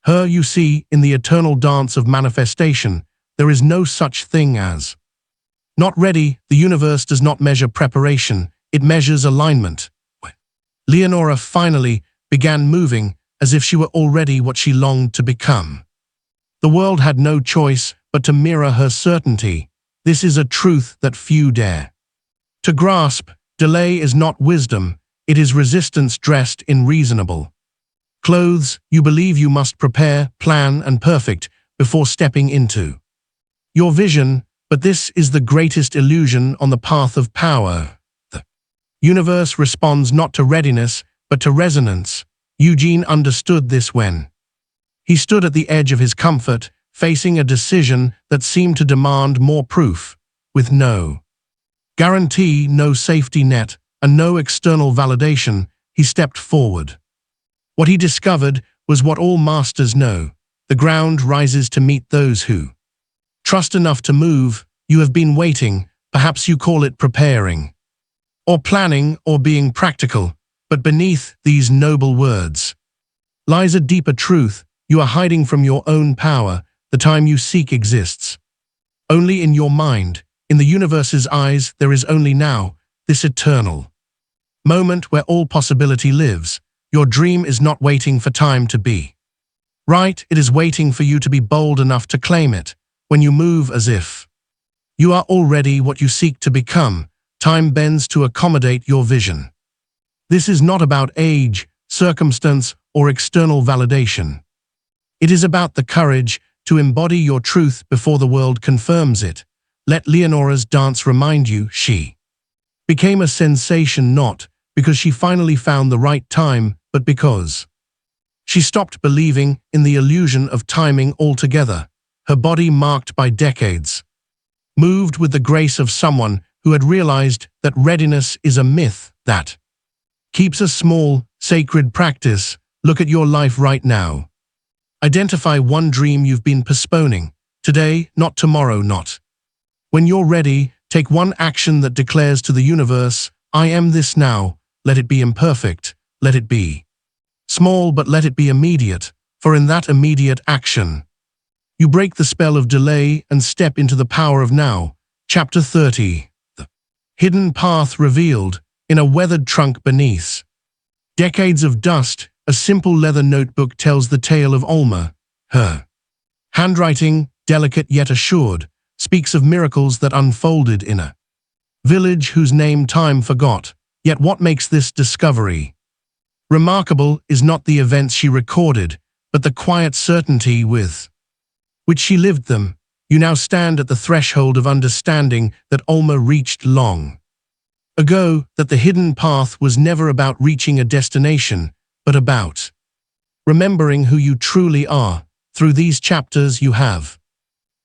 her. You see, in the eternal dance of manifestation, there is no such thing as not ready. The universe does not measure preparation, it measures alignment. Leonora finally began moving as if she were already what she longed to become. The world had no choice but to mirror her certainty. This is a truth that few dare to grasp. Delay is not wisdom, it is resistance dressed in reasonable clothes. You believe you must prepare, plan, and perfect before stepping into your vision, but this is the greatest illusion on the path of power. The universe responds not to readiness, but to resonance. Eugene understood this when he stood at the edge of his comfort, facing a decision that seemed to demand more proof. With no guarantee, no safety net, and no external validation, he stepped forward. What he discovered was what all masters know: the ground rises to meet those who trust enough to move. You have been waiting, perhaps you call it preparing, or planning, or being practical, but beneath these noble words lies a deeper truth. You are hiding from your own power. The time you seek exists only in your mind. In the universe's eyes, there is only now, this eternal moment where all possibility lives. Your dream is not waiting for time to be right, it is waiting for you to be bold enough to claim it. When you move as if you are already what you seek to become, time bends to accommodate your vision. This is not about age, circumstance, or external validation. It is about the courage to embody your truth before the world confirms it. Let Leonora's dance remind you, she became a sensation not because she finally found the right time, but because she stopped believing in the illusion of timing altogether. Her body, marked by decades, moved with the grace of someone who had realized that readiness is a myth that keeps a small, sacred practice. Look at your life right now. Identify one dream you've been postponing. Today, not tomorrow, not when you're ready. Take one action that declares to the universe, I am this now. Let it be imperfect, let it be small, but let it be immediate, for in that immediate action, you break the spell of delay and step into the power of now. Chapter 30. The hidden path revealed. In a weathered trunk beneath decades of dust, a simple leather notebook tells the tale of Alma. Her handwriting, delicate yet assured, speaks of miracles that unfolded in a village whose name time forgot. Yet what makes this discovery remarkable is not the events she recorded, but the quiet certainty with which she lived them. You now stand at the threshold of understanding that Alma reached long ago, that the hidden path was never about reaching a destination, but about remembering who you truly are. Through these chapters you have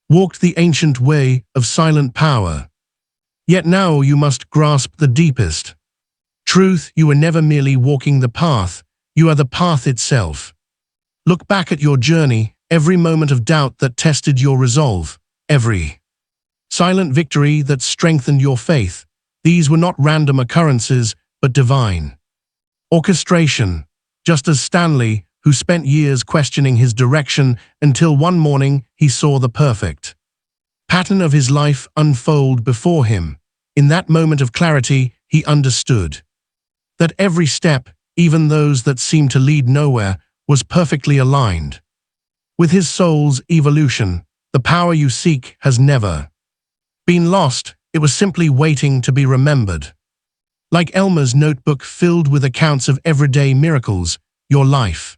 walked the ancient way of silent power. Yet now you must grasp the deepest truth. You are never merely walking the path, you are the path itself. Look back at your journey, every moment of doubt that tested your resolve, every silent victory that strengthened your faith. These were not random occurrences, but divine orchestration. Just as Stanley, who spent years questioning his direction until one morning he saw the perfect pattern of his life unfold before him. In that moment of clarity, he understood that every step, even those that seemed to lead nowhere, was perfectly aligned with his soul's evolution. The power you seek has never been lost, it was simply waiting to be remembered. Like Elmer's notebook filled with accounts of everyday miracles, your life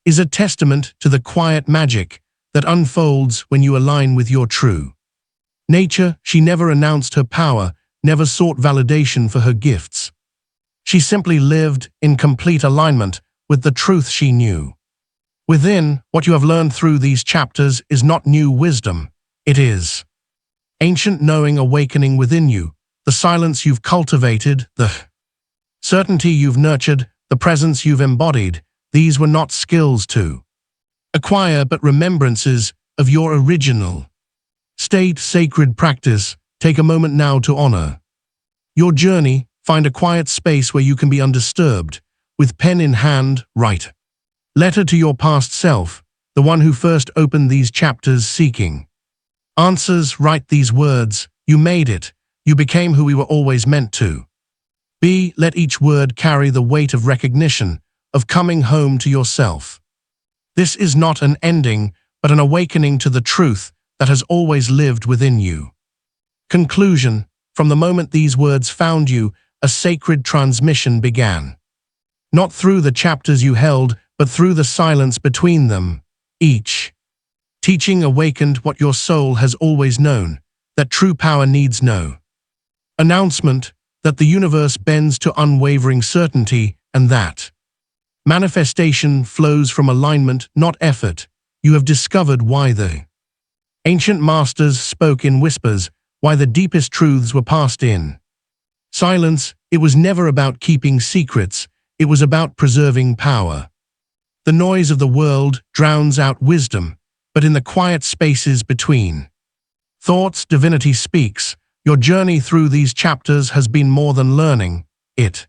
is a testament to the quiet magic that unfolds when you align with your true Nature, she never announced her power, never sought validation for her gifts. She simply lived in complete alignment with the truth she knew. Within, what you have learned through these chapters is not new wisdom. It is ancient knowing awakening within you, the silence you've cultivated, the certainty you've nurtured, the presence you've embodied. These were not skills to acquire, but remembrances of your original state. Sacred practice. Take a moment now to honor your journey. Find a quiet space where you can be undisturbed. With pen in hand, write letter to your past self, the one who first opened these chapters seeking answers. Write these words: you made it. You became who we were always meant to be. Let each word carry the weight of recognition, of coming home to yourself. This is not an ending, but an awakening to the truth that has always lived within you. Conclusion. From the moment these words found you, a sacred transmission began. Not through the chapters you held, but through the silence between them. Each teaching awakened what your soul has always known, that true power needs no announcement, that the universe bends to unwavering certainty, and that manifestation flows from alignment, not effort. You have discovered why the ancient masters spoke in whispers, why the deepest truths were passed in silence. It was never about keeping secrets, it was about preserving power. The noise of the world drowns out wisdom, but in the quiet spaces between thoughts, divinity speaks. Your journey through these chapters has been more than learning. It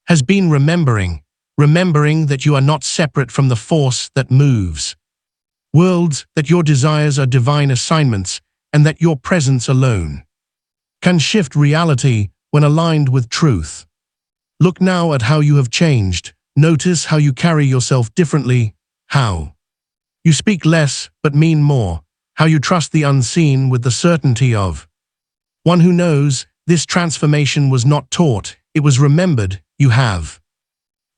has been remembering that you are not separate from the force that moves worlds, that your desires are divine assignments, and that your presence alone can shift reality when aligned with truth. Look now at how you have changed. Notice how you carry yourself differently, how you speak less but mean more, how you trust the unseen with the certainty of one who knows. This transformation was not taught, it was remembered. You have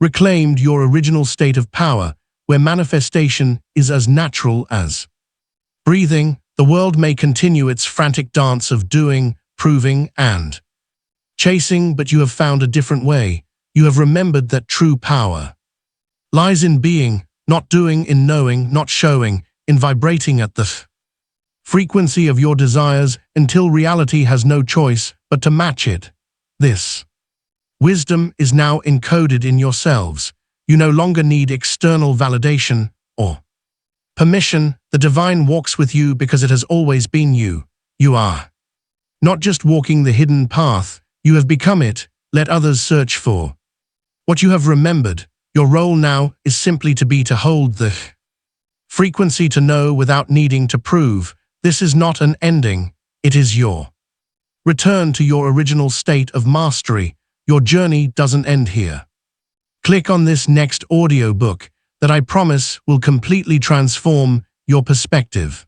reclaimed your original state of power, where manifestation is as natural as breathing. The world may continue its frantic dance of doing, proving, and chasing, but you have found a different way. You have remembered that true power lies in being, not doing, in knowing, not showing, in vibrating at the frequency of your desires until reality has no choice but to match it. This wisdom is now encoded in yourselves. You no longer need external validation or permission. The divine walks with you because it has always been you. You are not just walking the hidden path, you have become it. Let others search for what you have remembered. Your role now is simply to be, to hold the frequency, to know without needing to prove. This is not an ending, it is your return to your original state of mastery. Your journey doesn't end here. Click on this next audiobook that I promise will completely transform your perspective.